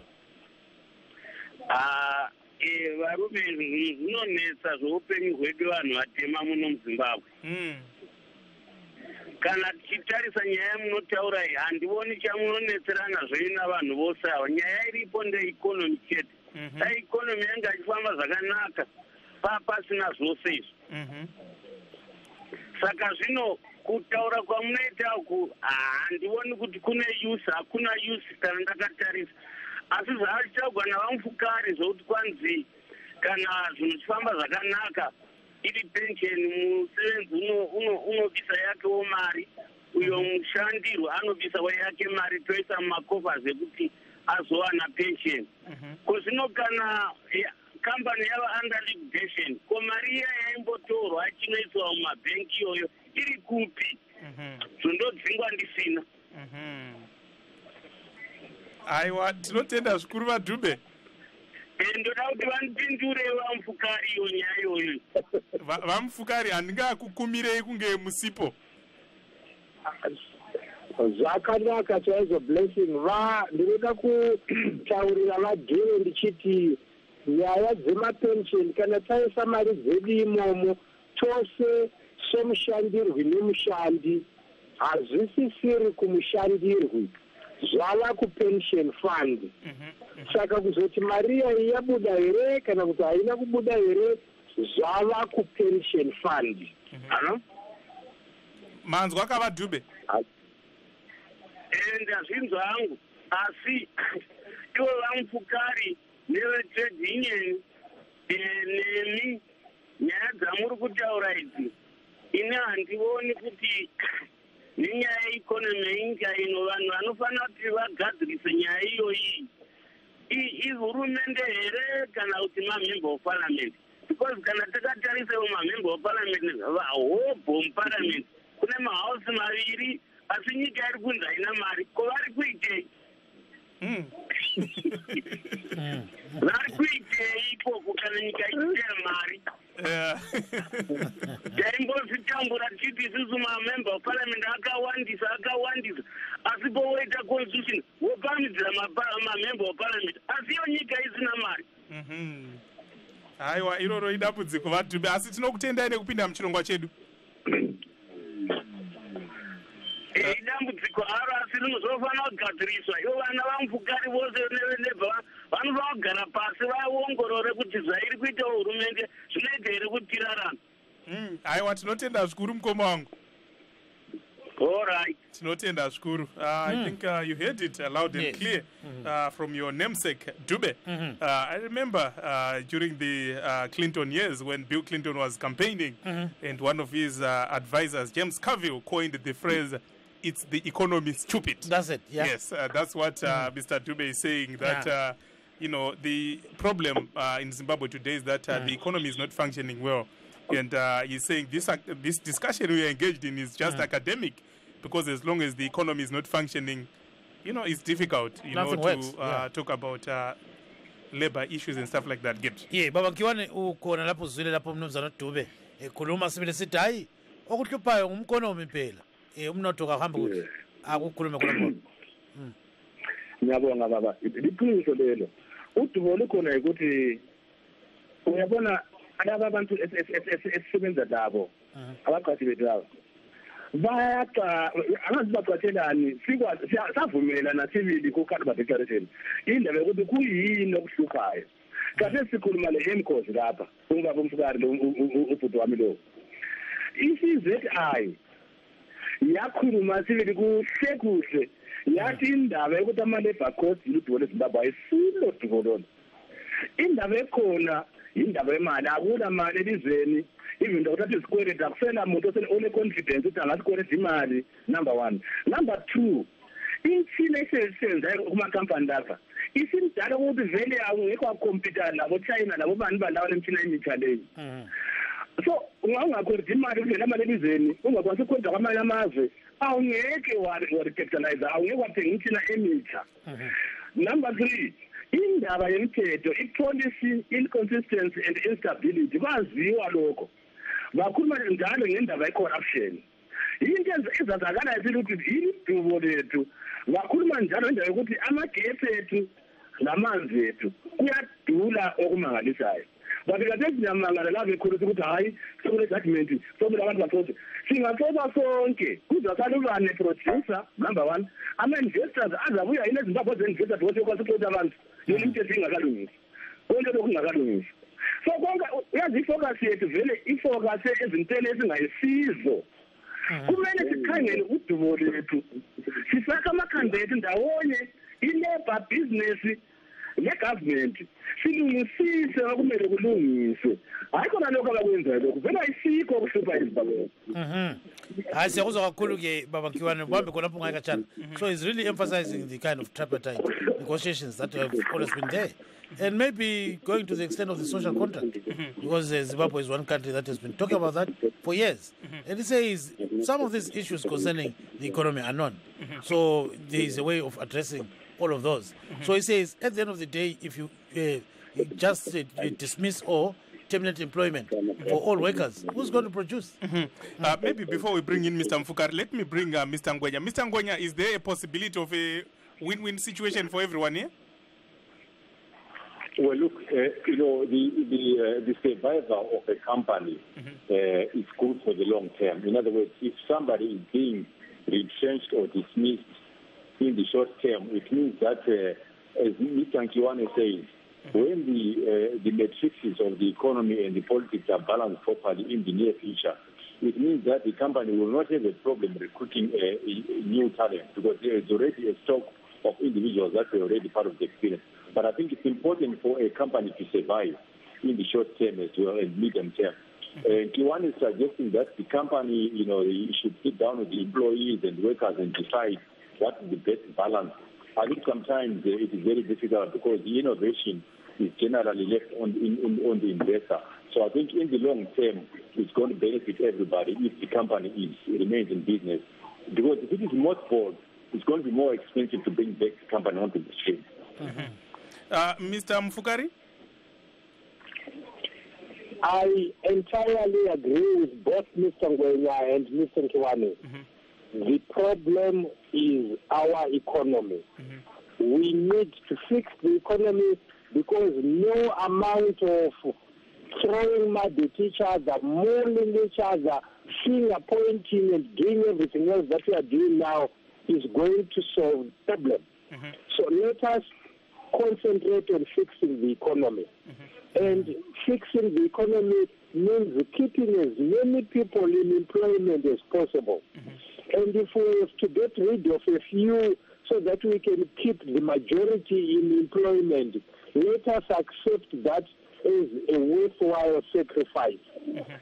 Speaker 7: Varume zvinonetsa zveupenyu hwedu vanhu vatema muno muZimbabwe. Kana tichitarisa nyaya munotaura iyi handioni chamunonetserana zvei navanhu vose ava. Nyaya iripo ndeikonomi chete. Dai ikonomi yanga ichifamba zvakanaka pasina zvose izvi. Saka zvino kutaura kwamunoita uku handioni kuti kune use, hakuna use kana ndakatarisa. Asi zvachitaurwa navamufukari zvokuti kwanzi kana zvinhu zvifamba zvakanaka iri pensheni musevenzi unobisa yakewo mari, uyo mushandirwa anobisa yake mari toisa mumakofas ekuti azowana pensheni. Kozvino kana kambani yava under liquidation, ko mari iya yaimbotorwa achinoiswa mumabhenki iyoyo iri kupi? Zvondodzingwa ndisina.
Speaker 1: Aiwa, tinotenda zvikuru vadhube.
Speaker 7: Ndoda kuti vandipindure vamufukari iyo nyaya iyoyo.
Speaker 1: Vamufukari handingakukumirei kunge musipo.
Speaker 4: Zvakanaka chaizvo blessing. Ndinoda kutaurira vadhebe ndichiti nyaya dzemapensheni kana taisa mari dzedu imomo tose semushandirwi nemushandi hazvisisiri kumushandirwi, zvava kupension fund. Saka kuzoti mari iyi yabuda here kana kuti haina kubuda here, zvava kupension fund.
Speaker 1: Manzwa kavadhube.
Speaker 7: Ndazvinzwa hangu, asi ivo vamufukari nevetrade union nemi nyaya dzamuri kutaura idzi ini handioni kuti nenyaya yeikonomi yenyika ino vanhu vanofanira kuti vagadzirise nyaya iyoyi ihurumende here kana kuti mamember of parliament. Because kana takatarisawo mamember of parliament hobo muparliament kune mahausi maviri asi nyika iri kunzi haina mari. Ko vari kuitei? Vari kuitei ikoko kana nyika ichitera mari? Taimbozviti takambura tichiti isusu mamember of parliament akawandisa asi powoita constitution wopamhidzira mamember of parliament asi iyo nyika isina mari.
Speaker 1: Aiwa, iroro idambudziko vaDube, asi tinokutendai nekupinda muchirongwa chedu.
Speaker 7: Idambudziko aro asi rinozofanira kugadziriswa. Ivo vana vamufukari vose nevenebva vanofanira kugara pasi vaongorore kuti zvairi kuita hurumende zvinoita here kuti tirarame.
Speaker 1: Aiwa, tinotenda zvikuru mukoma wangu.
Speaker 7: All right.
Speaker 1: Tinotenda zvikuru. I think you heard it loud and clear from your namesake, Dube. I remember during the Clinton years when Bill Clinton was campaigning and one of his advisors, James Carville, coined the phrase, "It's the economy stupid."
Speaker 2: That's it, yeah.
Speaker 1: Yes, that's what Mr. Dube is saying, that, you know, the problem in Zimbabwe today is that the economy is not functioning well. And he's saying this discussion we are engaged in is just academic, because as long as the economy is not functioning, you know, it's difficult, you know, to talk about labor issues and stuff like that. Gibbs.
Speaker 2: Yeah, Baba Kiwane ukhona lapho uzwile lapho mnumzana Dube ekhuluma sibile sithi hayi okuhluphayo ngumkonomi phela. Umnotho kahamba kuhle. Akukhulume khona.
Speaker 6: Ngiyabonga baba. Liqiniso lelo. udumo lukhona ukuthi uyabona alaba abantu esisebenza labo abaqhashi bethu labo bayaqa abantu baqhathelani savumela nasibili ku carbon declaration indaba yokuthi kuyini okuhluphayo kade sikhuluma le emkhosi lapha ungaba umfukari lo ubhuti wami lo iCZI yakhuluma sibili kuhle kuhle yathi indaba yokuthi ama-labor cost ludumo lweZimbabwe ayisilo dumo lona indaba ekhona indaba yemali akula mali elizweni even though uthatha isikweleti akusela muntu one-confidence ukuthi angasikweleta imali number 1 number 2 imithini esesenzayo kumakhampani lapha isimdala ukuthi vele awungekho akhompyutha labo China labo bani balawa lemithina emitsha leyo so ungakholisa imali kule mali elizweni ungakwazi ukwenza kwamanye amazwe awungeke wa-recapitalize awungeke wathenga imithina emitsha number 3 indaba yemthetho i-policy inconsistency and instability kwaziwa lokho bakhuluma njalo ngendaba ye-corruption into ezazakalayo ukuthi idubo lethu bakhuluma njalo ngendaba yokuthi amagetsi ethu namanzi ethu kuyadula okumangalisayo bafika sezinyamangala la bekhulisa ukuthi hayi sekune-judgment sokumele abantu bahlose singaxoxa sonke kuzasalulwane producer number 1 ama-investors azabuya yini ezimbabwe ze-investors ukuthi kwasixoxa abantu yona imithetho ingakalungisi konke lokhu kungakalungisi so konke uyazi ifocus yethu vele ifocus ezintweni ezingayisizo kumele sikhangele udumo lethu sifake amakhanda ethu ndawonye i-labor business ne-government silungisise okumele kulungiswe hayi khona lokho abakwenzayo lokho vele ayisikho okuhlupha eZimbabwe
Speaker 2: hayi siyakuzwa kakhulu ke baba Kiwane ubambe khonapho ngayikatshana so he's really emphasizing the kind of tripartite negotiations that have always been there and maybe going to the extent of the social contract because Zimbabwe is one country that has been talking about that for years and he says some of these issues concerning the economy are known so there is a way of addressing all of those so he says at the end of the day if you just dismiss or terminate employment for all workers, who's going to produce?
Speaker 1: Maybe before we bring in Mr. Mfukari, let me bring Mr. Ngwenya. Mr. Ngwenya, is there a possibility of a win-win situation for everyone here?
Speaker 5: Well, look, you know, the survival of a company is good for the long term. In other words, if somebody is being retrenched or dismissed in the short term, it means that, as Mr. Kiwane says, when the matrices of the economy and the politics are balanced properly in the near future, it means that the company will not have a problem recruiting new talent because there is already a stock of individuals that were already part of the experience. But I think it's important for a company to survive in the short term as well as medium term. Kiwane is suggesting that the company, you know, should sit down with the employees and workers and decide what is the best balance. I think sometimes it is very difficult because the innovation is generally left on the investor. So I think in the long term, it's going to benefit everybody if the company remains in business. Because if it is mothballed, it's going to be more expensive to bring back the company onto the street.
Speaker 1: Mr. Mfukari?
Speaker 4: I entirely agree with both Mr. Ngwenya and Mr. Nkiwane. The problem is our economy. We need to fix the economy because no amount of throwing mud at each other, mauling each other, finger pointing and doing everything else that we are doing now is going to solve the problem. So let us concentrate on fixing the economy. And fixing the economy means keeping as many people in employment as possible. And if we have to get rid of a few so that we can keep the majority in employment, let us accept that as a worthwhile sacrifice.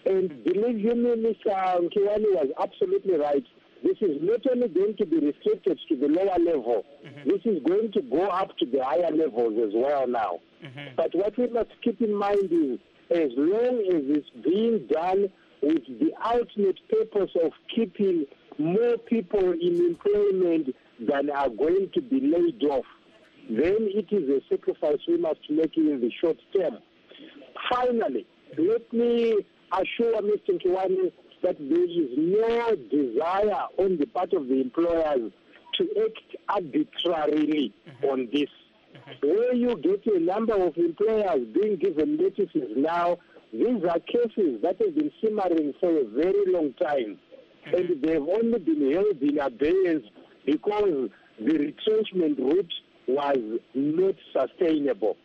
Speaker 4: And believe you me, Mr. Nkiwane was absolutely right. This is not only going to be restricted to the lower level, this is going to go up to the higher levels as well now. But what we must keep in mind is, as long as it's being done with the ultimate purpose of keeping more people in employment than are going to be laid off, then it is a sacrifice we must make in the short term. Finally, let me assure Mr. Nkiwane that there is no desire on the part of the employers to act arbitrarily on this. Where you get a number of employers being given notices now, these are cases that have been simmering for a very long time. And they've only been held in abeyance because the retrenchment route was not sustainable.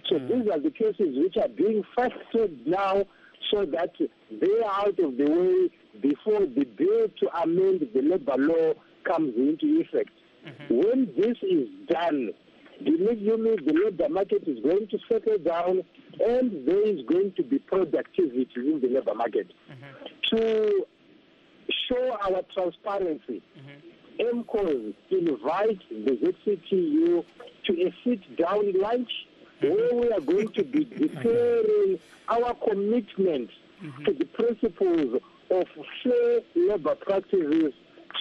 Speaker 4: So these are the cases which are being fast-tracked now so that they are out of the way before the bill to amend the labor law comes into effect. When this is done, believe you me, the labor market is going to settle down and there is going to be productivity in the labor market. To show our transparency, MCOs invite the ZCTU to a sit-down lunch where we are going to be declaring our commitment to the principles of fair labor practices,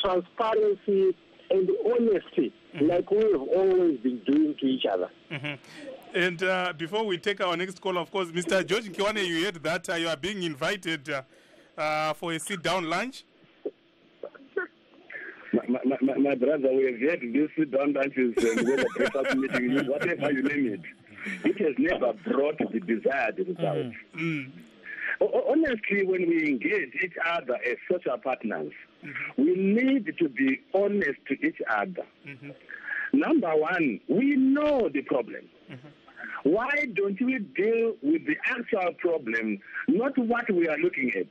Speaker 4: transparency, and honesty, like we have always been doing to each other.
Speaker 1: And before we take our next call, of course, Mr. George Nkiwane, you heard that you are being invited for a sit-down lunch.
Speaker 5: My brother, we have had this sit-down lunches and whether breakfast meeting, whatever you name it. It has never brought the desired results. Honestly, when we engage each other as social partners, we need to be honest to each other. Number one, we know the problem. Why don't we deal with the actual problem, not what we are looking at?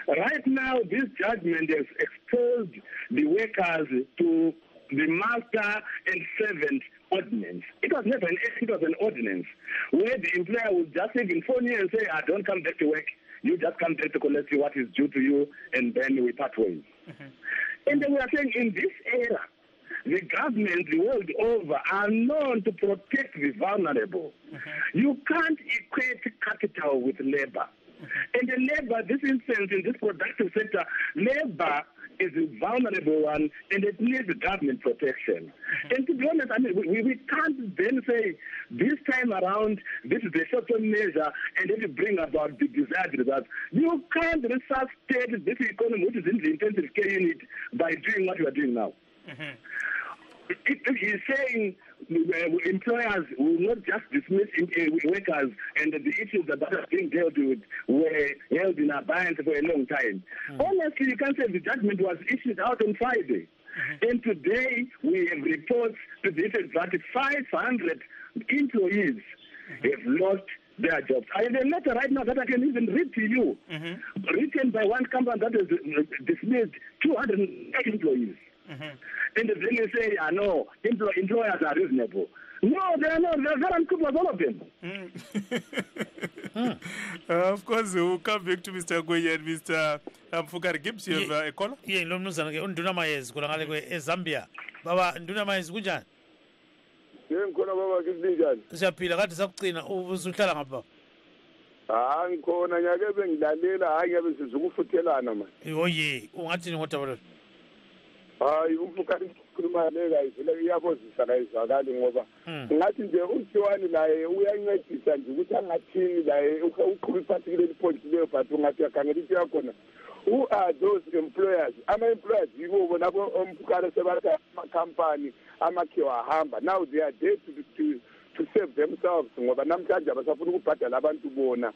Speaker 5: Right now, this judgment has exposed the workers to the master and servant ordinance. It was never it was an ordinance where the employer would just even phone you and say, don't come back to work. You just come back to collect what is due to you, and then we part ways. And then we are saying in this era, the government the world over are known to protect the vulnerable. You can't equate capital with labor. And the labor, this instance, in this productive sector, labor is a vulnerable one, and it needs government protection. And to be honest, I mean, we can't then say, this time around, this is the short-term measure, and then you bring about the desired results. You can't resuscitate this economy, which is in the intensive care unit, by doing what you are doing now. He's saying employers will not just dismiss workers, and the issues that are being dealt with were held in abeyance for a long time. Honestly, you can say the judgment was issued out on Friday. And today we have reports to the effect that 500 employees have lost their jobs. I have a letter right now that I can even read to you, written by one company that has dismissed 208 employees. And then you say, no, employers are reasonable. No, they are not. They're very unscrupulous, all of them.
Speaker 1: Of course, we'll come back to Mr. Ngwenya and Mr. Mfukari Gibbs. You have a caller?
Speaker 2: Yeah, lo mnumzana ke unduna mayezi kulangale kwe eZambia. Baba nduna mayezi kunjani?
Speaker 8: Ngikhona baba ngisinjani?
Speaker 2: Siyaphila kade sakucina ubusuhlala ngapha.
Speaker 8: Ngikhona nyake bengilalela hayi ngabe sizukufuthelana manje.
Speaker 2: Oye, ungathini ngodaba lo?
Speaker 8: Hayi umfukari ayikhuluma lega ivele iyabozisa kayizwakali ngoba ngathi nje uTiwani naye uyancedisa nje ukuthi angathini laye uqhubeka iphathile liphonti leyo but ungathi yakhangela into yakhona. Who are those employers? Ama-employers yibo bona omphukane sebatha ama-company amakhiwa ahamba. Now they are there to save themselves ngoba namhlanje abasafuna ukubhadala abantu bona.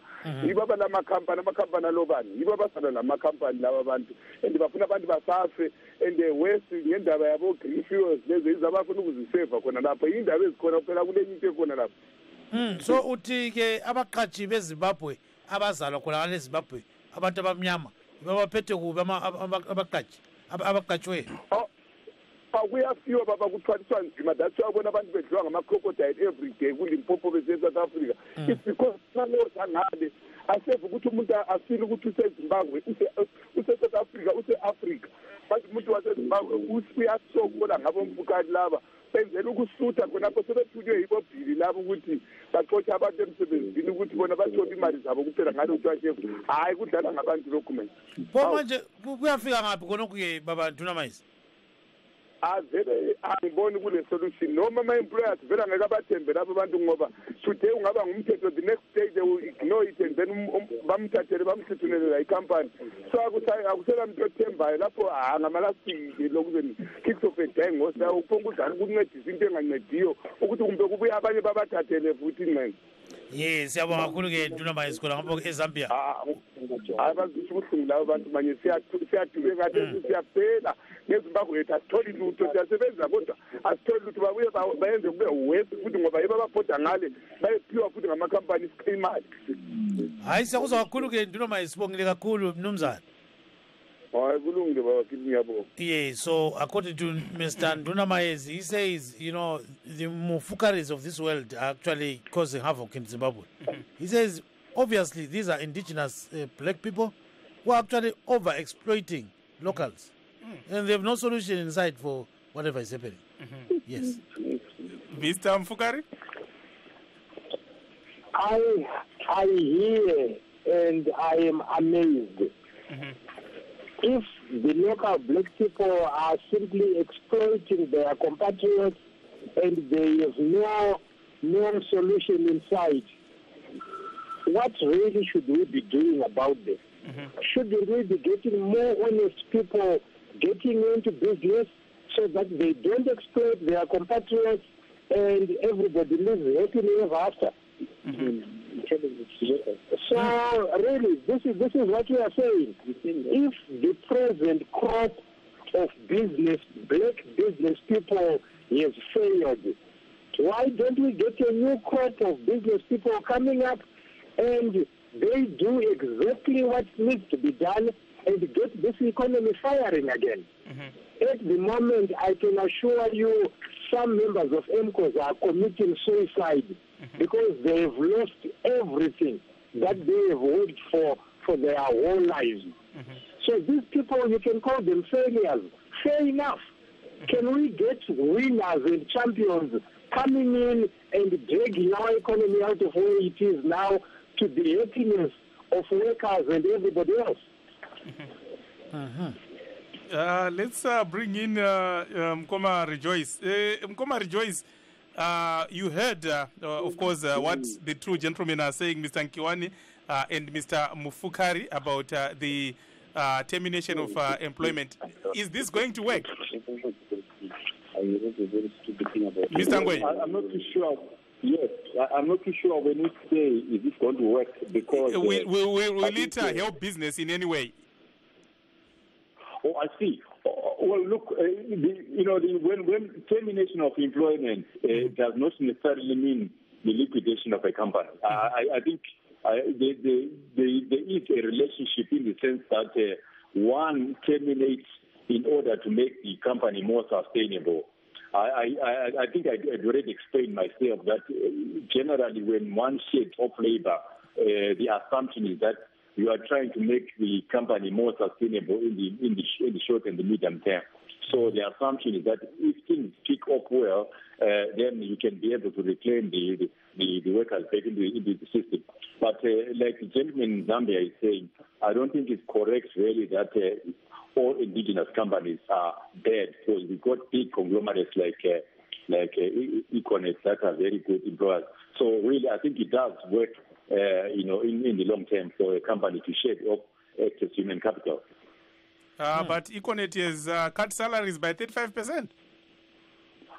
Speaker 8: Yibo abalamakhambani alobani. Yibo abasala lamakhampani laba abantu and bafuna abantu basafe and the west ngendaba yabo green fuels lezi izabafuna ukuziseva khona lapho. Indaba ezikhona phela kule into ekhona lapho.
Speaker 2: So uthi ke abaqhashi beZimbabwe abazalwa khona ngale Zimbabwe abantu abamnyama babaphethe kubi abaqhatshwe.
Speaker 8: Kuyafika baba kuthwaliswa nzima. That's why bona abantu bedliwa ngama-crocodile every day kuLimpopo bese-South Africa. It's because ngale aseve ukuthi umuntu afile ukuthi useZimbabwe use-South Africa use-Africa. Manje umuntu waseZimbabwe uyasokola ngabo mfukani laba benzela ukusutha khonapho sebethunywe yibo bhili labo ukuthi baxotshe abantu emsebenzini ukuthi bona bathole imali zabo kuphela ngalo uThwashevu. Hayi kudlala ngabantu lokhu manje.
Speaker 2: Pho manje kuyafika ngaphi khonokho-ke baba Ndunamayezi?
Speaker 8: Vele angiboni kule solution noma ama-employers vele angeke abathembe labo abantu ngoba today ungaba ngumthetho the next day they will ignore it and then bamthathele bamhlithulele la ikhampani. So akusela muntu othembayo lapho ngamalasiki lokuzeni kicks of a day ngosa uphonga udlala ukuncedisa into engancediyo ukuthi kumbe kubuye abanye babathathele futhi ingxenye.
Speaker 2: Yes, siyabonga kakhulu-ke Ndunamayezi khona ngapho eZambia.
Speaker 8: Bazisho ubuhlungu labo bantu manje siyaduke kade siyaphela ngeZimbabwe yethu asitholi lutho siyasebenza kodwa asitholi lutho babuye bayenze kube wesi futhi ngoba yibo ababhoda ngale bayephiwa futhi ngamakhampani imali.
Speaker 2: Hayi siyakuzwa kakhulu-ke Ndunamayezi, sibongile kakhulu mnumzana.
Speaker 8: Hayi kulungile baba kimi ngiyabonga.
Speaker 2: Yeah, so according to Mr. Ndunamayezi, he says, you know, the mufukaris of this world are actually causing havoc in Zimbabwe. He says, obviously, these are indigenous black people who are actually over-exploiting locals. And they have no solution inside for whatever is happening. Yes.
Speaker 1: Mr. Mfukari?
Speaker 4: I hear and I am amazed. If the local black people are simply exploiting their compatriots and there is no solution in sight, what really should we be doing about this? Shouldn't we be getting more honest people getting into business so that they don't exploit their compatriots and everybody lives happily ever after? So really, this is what we are saying. If the present crop of black business people has failed, why don't we get a new crop of business people coming up and they do exactly what needs to be done and get this economy firing again? At the moment, I can assure you some members of MCOS are committing suicide because they have lost everything that they have worked for their whole lives. So these people, you can call them failures. Fair enough. Can we get winners and champions coming in and dragging our economy out of where it is now to the happiness of workers and everybody else?
Speaker 1: Let's bring in Mkoma Rejoice. Mkoma Rejoice, you heard, of course, what the two gentlemen are saying, Mr. Nkiwani and Mr. Mufukari, about the termination of employment. Is this going to work? Mr. Ngwe?
Speaker 5: I'm not too sure. Yes, I'm not too sure when we say is this going to work because...
Speaker 1: will it help business in any way?
Speaker 5: Oh, I see. Well, look, when termination of employment does not necessarily mean the liquidation of a company. I think there is a relationship in the sense that one terminates in order to make the company more sustainable. I think I'd already explained myself that generally when one sheds off labor, the assumption is that you are trying to make the company more sustainable in the short and the medium term. So the assumption is that if things kick off well, then you can be able to reclaim the workers back into the system. But like the gentleman in Zambia is saying, I don't think it's correct really that all indigenous companies are bad, because we got big conglomerates like Econet that are very good employers. So really, I think it does work, in the long term for a company to shed off excess human capital.
Speaker 1: But Econet has cut salaries by 35%.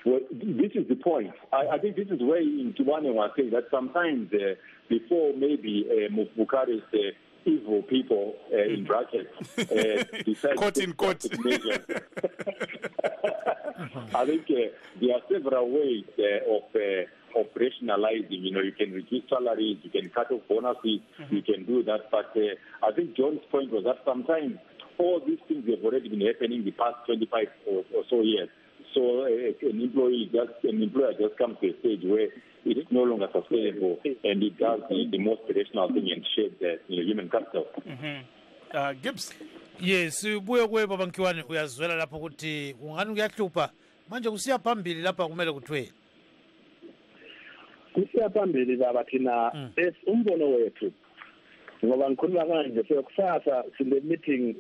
Speaker 5: Well, this is the point. I think this is where Ntubane was saying that sometimes before maybe Bukhari's evil people, in brackets, decide
Speaker 1: Quote in quote.
Speaker 5: I think there are several ways of rationalizing. You can reduce salaries, you can cut off bonuses, you can do that. But I think John's point was that sometimes all these things have already been happening the past 25 or so years. So an employer just comes to a stage where it is no longer sustainable, and it does the most rational thing and shape the human capital.
Speaker 1: Gibbs.
Speaker 2: Yes, ubuye kuwe baba Nkiwane uyazwela lapho ukuthi ungani kuyahlupha manje kusiya phambili lapha kumele kuthiwe.
Speaker 6: Kusiya phambili baba thina umbono wethu ngoba ngikhuluma kanje kusasa sile meeting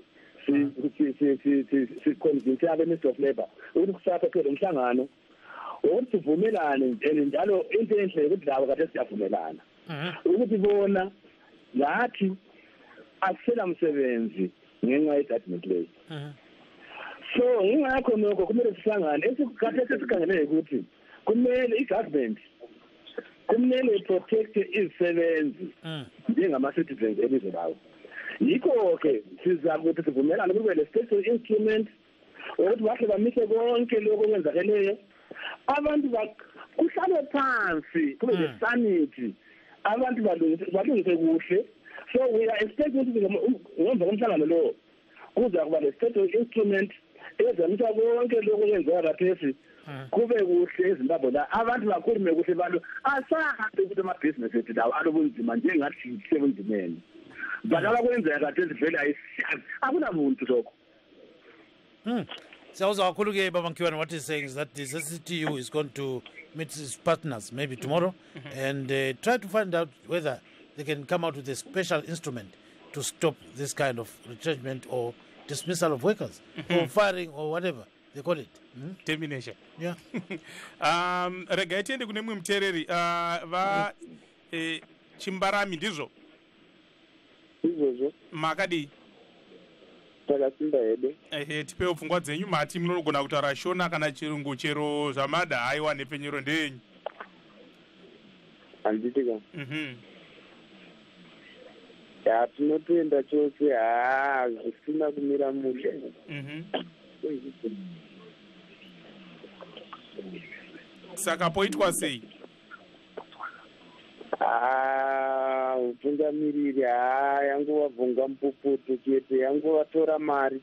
Speaker 6: si-convince abe-Ministry of Labour ukuthi kusapha phela umhlangano ukuthi sivumelane njalo into enhle ukuthi lawo kade siyavumelana ukuthi bona lathi asela msebenzi ngenxa ye-judgment lay. So ngingakho nokho kumele sihlangane esikhathi esikhangele ukuthi kumele i-government kumele protect izisebenzi njengama-citizens elizwe lawo. Yikho-ke sizakuthi sivumelane kube le special instrument ukuthi bahle bamise konke lokho okwenzakeleyo, abantu kuhlalwe phansi kube le-sanity, abantu balungise kuhle. So we are expecting ukuthi ngemva komhlangano lo kuza kuba le special instrument ezamisa konke lokho okwenzeka kathesi kube kuhle eZimbabwe la abantu bakhulume kuhle abantu asahambe ukuthi amabhizinesi ethu lawo alobunzima njengathi sebunzimeni. Badala kwenzeka kathesi vele ayisiyazi akunamuntu lokho.
Speaker 2: Siyawuzwa kakhulu-ke baba Nkiwane, what he's saying is that the CCTU is going to meet its partners maybe tomorrow and try to find out whether they can come out with a special instrument to stop this kind of retrenchment or dismissal of workers or firing or whatever they call it.
Speaker 1: Termination.
Speaker 2: Yeah.
Speaker 1: Rega itiende kune mwe mtereri va chimbarami ndizvo
Speaker 6: izvozvo
Speaker 1: makadi
Speaker 6: takasimba hedu
Speaker 1: tipewo pfungwa dzenyu mati munogona kutaura shona kana chirungu chero zvamada haiwa nepfenyero ndenyu.
Speaker 6: handitika tinotoenda chose zvisina kumira mushe.
Speaker 1: Saka poitwa sei?
Speaker 6: Utungamiriri yanguva bvunga mupuputu chete, yanguva tora mari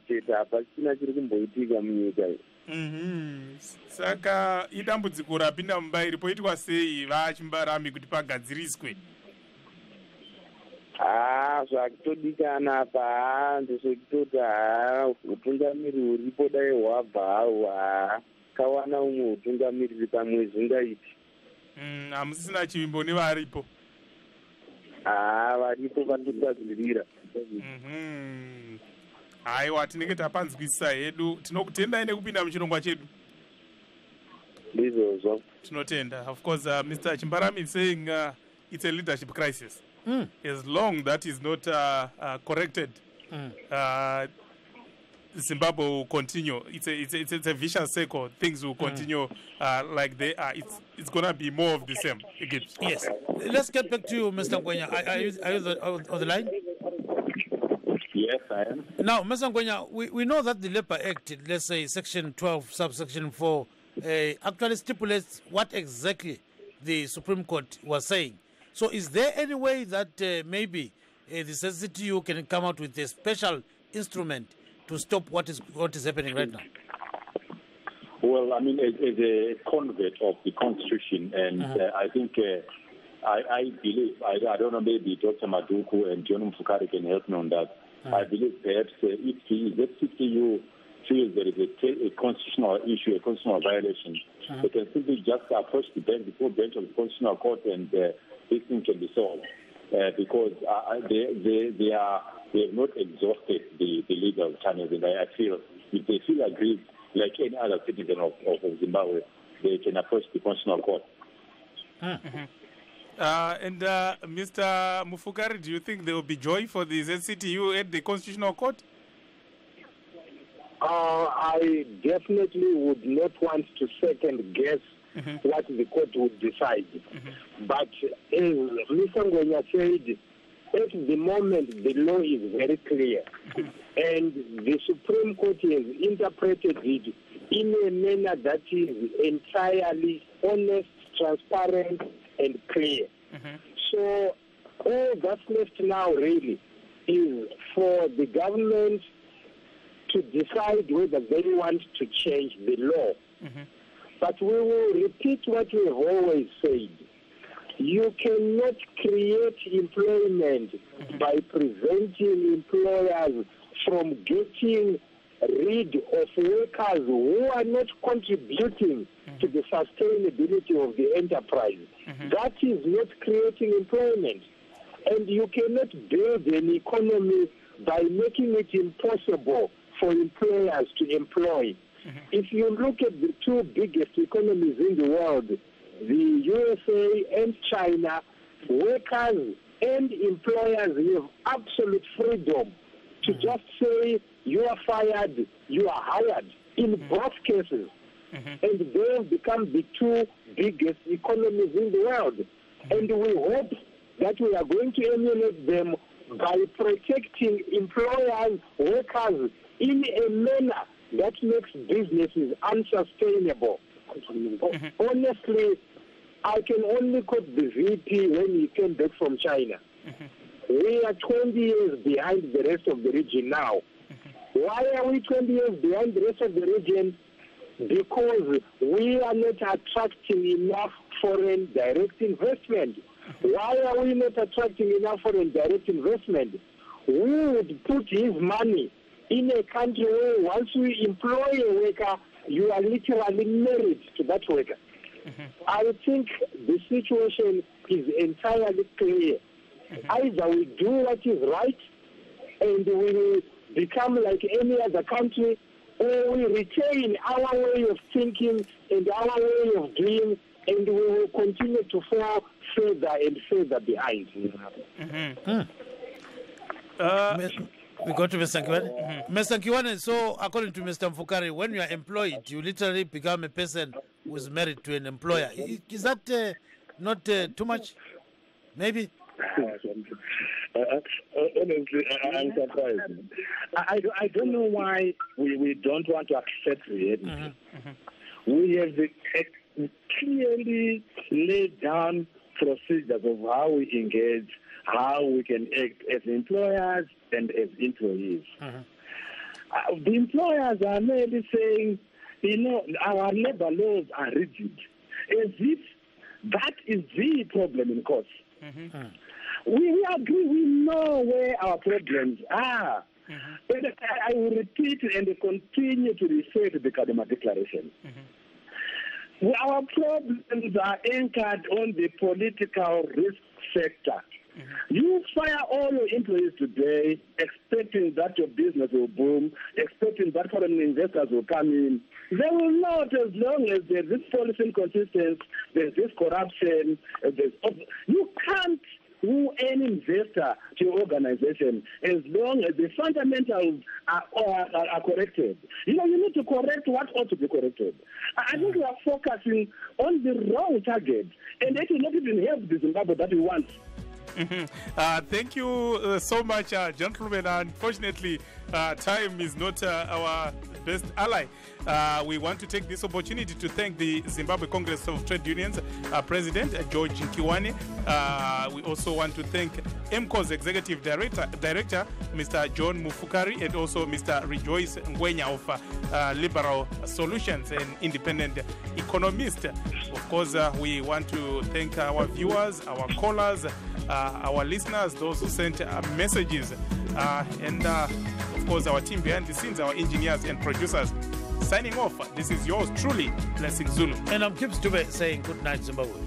Speaker 6: chete, hapasina chiri kumboitika munyika iyi.
Speaker 1: Saka idambudziko rapinda mubairi, poitwa sei vachimbarami kuti pagadziriswe?
Speaker 6: Zvakutodikana apa ndezvekutoti utungamiriri uripo dai hwabva hawo kawana umwe utungamiriri pamwe zvingaiti.
Speaker 1: Hamusisina chivimbo nevaripo?
Speaker 6: Varipo vatotadzirira.
Speaker 1: Haiwa, tinenge tapanzwisisa hedu. Tinokutendai nekupinda muchirongwa chedu.
Speaker 6: Ndizvozvo.
Speaker 1: Tinotenda. Of course, Mr. Chimbarami is saying it's a leadership crisis. As long that is not corrected, Zimbabwe will continue. It's a vicious circle. Things will continue like they are. It's gonna be more of the same.
Speaker 2: Yes. Let's get back to you, Mr. Ngwenya. Are you on the line?
Speaker 5: Yes, I am.
Speaker 2: Now, Mr. Ngwenya, we know that the Labour Act, let's say Section 12, subsection 4, actually stipulates what exactly the Supreme Court was saying. So is there any way that maybe the CCTU can come out with a special instrument to stop what is happening right now?
Speaker 5: Well, I mean, as a convert of the Constitution, and I think I believe, I don't know, maybe Dr. Maduku and John Mfukari can help me on that. I believe perhaps if the CCTU feels there is a constitutional issue, a constitutional violation, they can simply just approach the bench, the full bench of the Constitutional Court, and this thing can be solved. Because they are we have not exhausted the legal channels, and I feel if they feel aggrieved, like any other citizen of Zimbabwe, they can approach the Constitutional Court.
Speaker 1: Mr. Mufukari, do you think there will be joy for the ZCTU at the Constitutional Court?
Speaker 4: I definitely would not want to second guess what the court would decide. But as Mr. Ngwenya said, at the moment the law is very clear, and the Supreme Court has interpreted it in a manner that is entirely honest, transparent, and clear. So all that's left now really is for the government to decide whether they want to change the law. But we will repeat what we have always said. You cannot create employment by preventing employers from getting rid of workers who are not contributing to the sustainability of the enterprise. That is not creating employment. And you cannot build an economy by making it impossible for employers to employ. If you look at the two biggest economies in the world, the USA and China, workers and employers have absolute freedom to just say, you are fired, you are hired, in both cases. And they have become the two biggest economies in the world. And we hope that we are going to emulate them by protecting employers, workers, in a manner that makes businesses unsustainable. Honestly, I can only quote the VP when he came back from China. We are 20 years behind the rest of the region now. Why are we 20 years behind the rest of the region? Because we are not attracting enough foreign direct investment. Why are we not attracting enough foreign direct investment? We would put his money in a country where once we employ a worker, you are literally married to that worker. I think the situation is entirely clear. Either we do what is right and we will become like any other country, or we retain our way of thinking and our way of doing, and we will continue to fall further and further behind.
Speaker 2: We go to Mr. Kiwane. Mr. Kiwane, so according to Mr. Mfukari, when you are employed, you literally become a person who is married to an employer. Is that not too much? Maybe?
Speaker 6: Honestly, I'm surprised. I don't know why we don't want to accept reality. We have clearly laid down procedures of how we engage, how we can act as employers and as employees. The employers are merely saying, our labor laws are rigid, as if that is the problem in course. We agree, we know where our problems are. And I will repeat and continue to refer to the Kadima Declaration. Our problems are anchored on the political risk sector. You fire all your employees today, expecting that your business will boom, expecting that foreign investors will come in. They will not, as long as there's this policy inconsistency, there's this corruption. You can't woo any investor to your organization as long as the fundamentals are corrected. You need to correct what ought to be corrected. I think we are focusing on the wrong target, and it will not even help the Zimbabwe that we want.
Speaker 1: Thank you so much, gentlemen. Unfortunately, time is not our best ally. We want to take this opportunity to thank the Zimbabwe Congress of Trade Unions President George Kiwane. We also want to thank MCO's Executive Director Mr. John Mufukari, and also Mr. Rejoice Ngwenya of Liberal Solutions, an independent economist. Of course, we want to thank our viewers, our callers, our listeners, those who sent messages, and of course our team behind the scenes, our engineers and producers. Signing off, this is yours truly, Blessing Zulu.
Speaker 2: And I'm Kip Stube saying good night, Zimbabwe.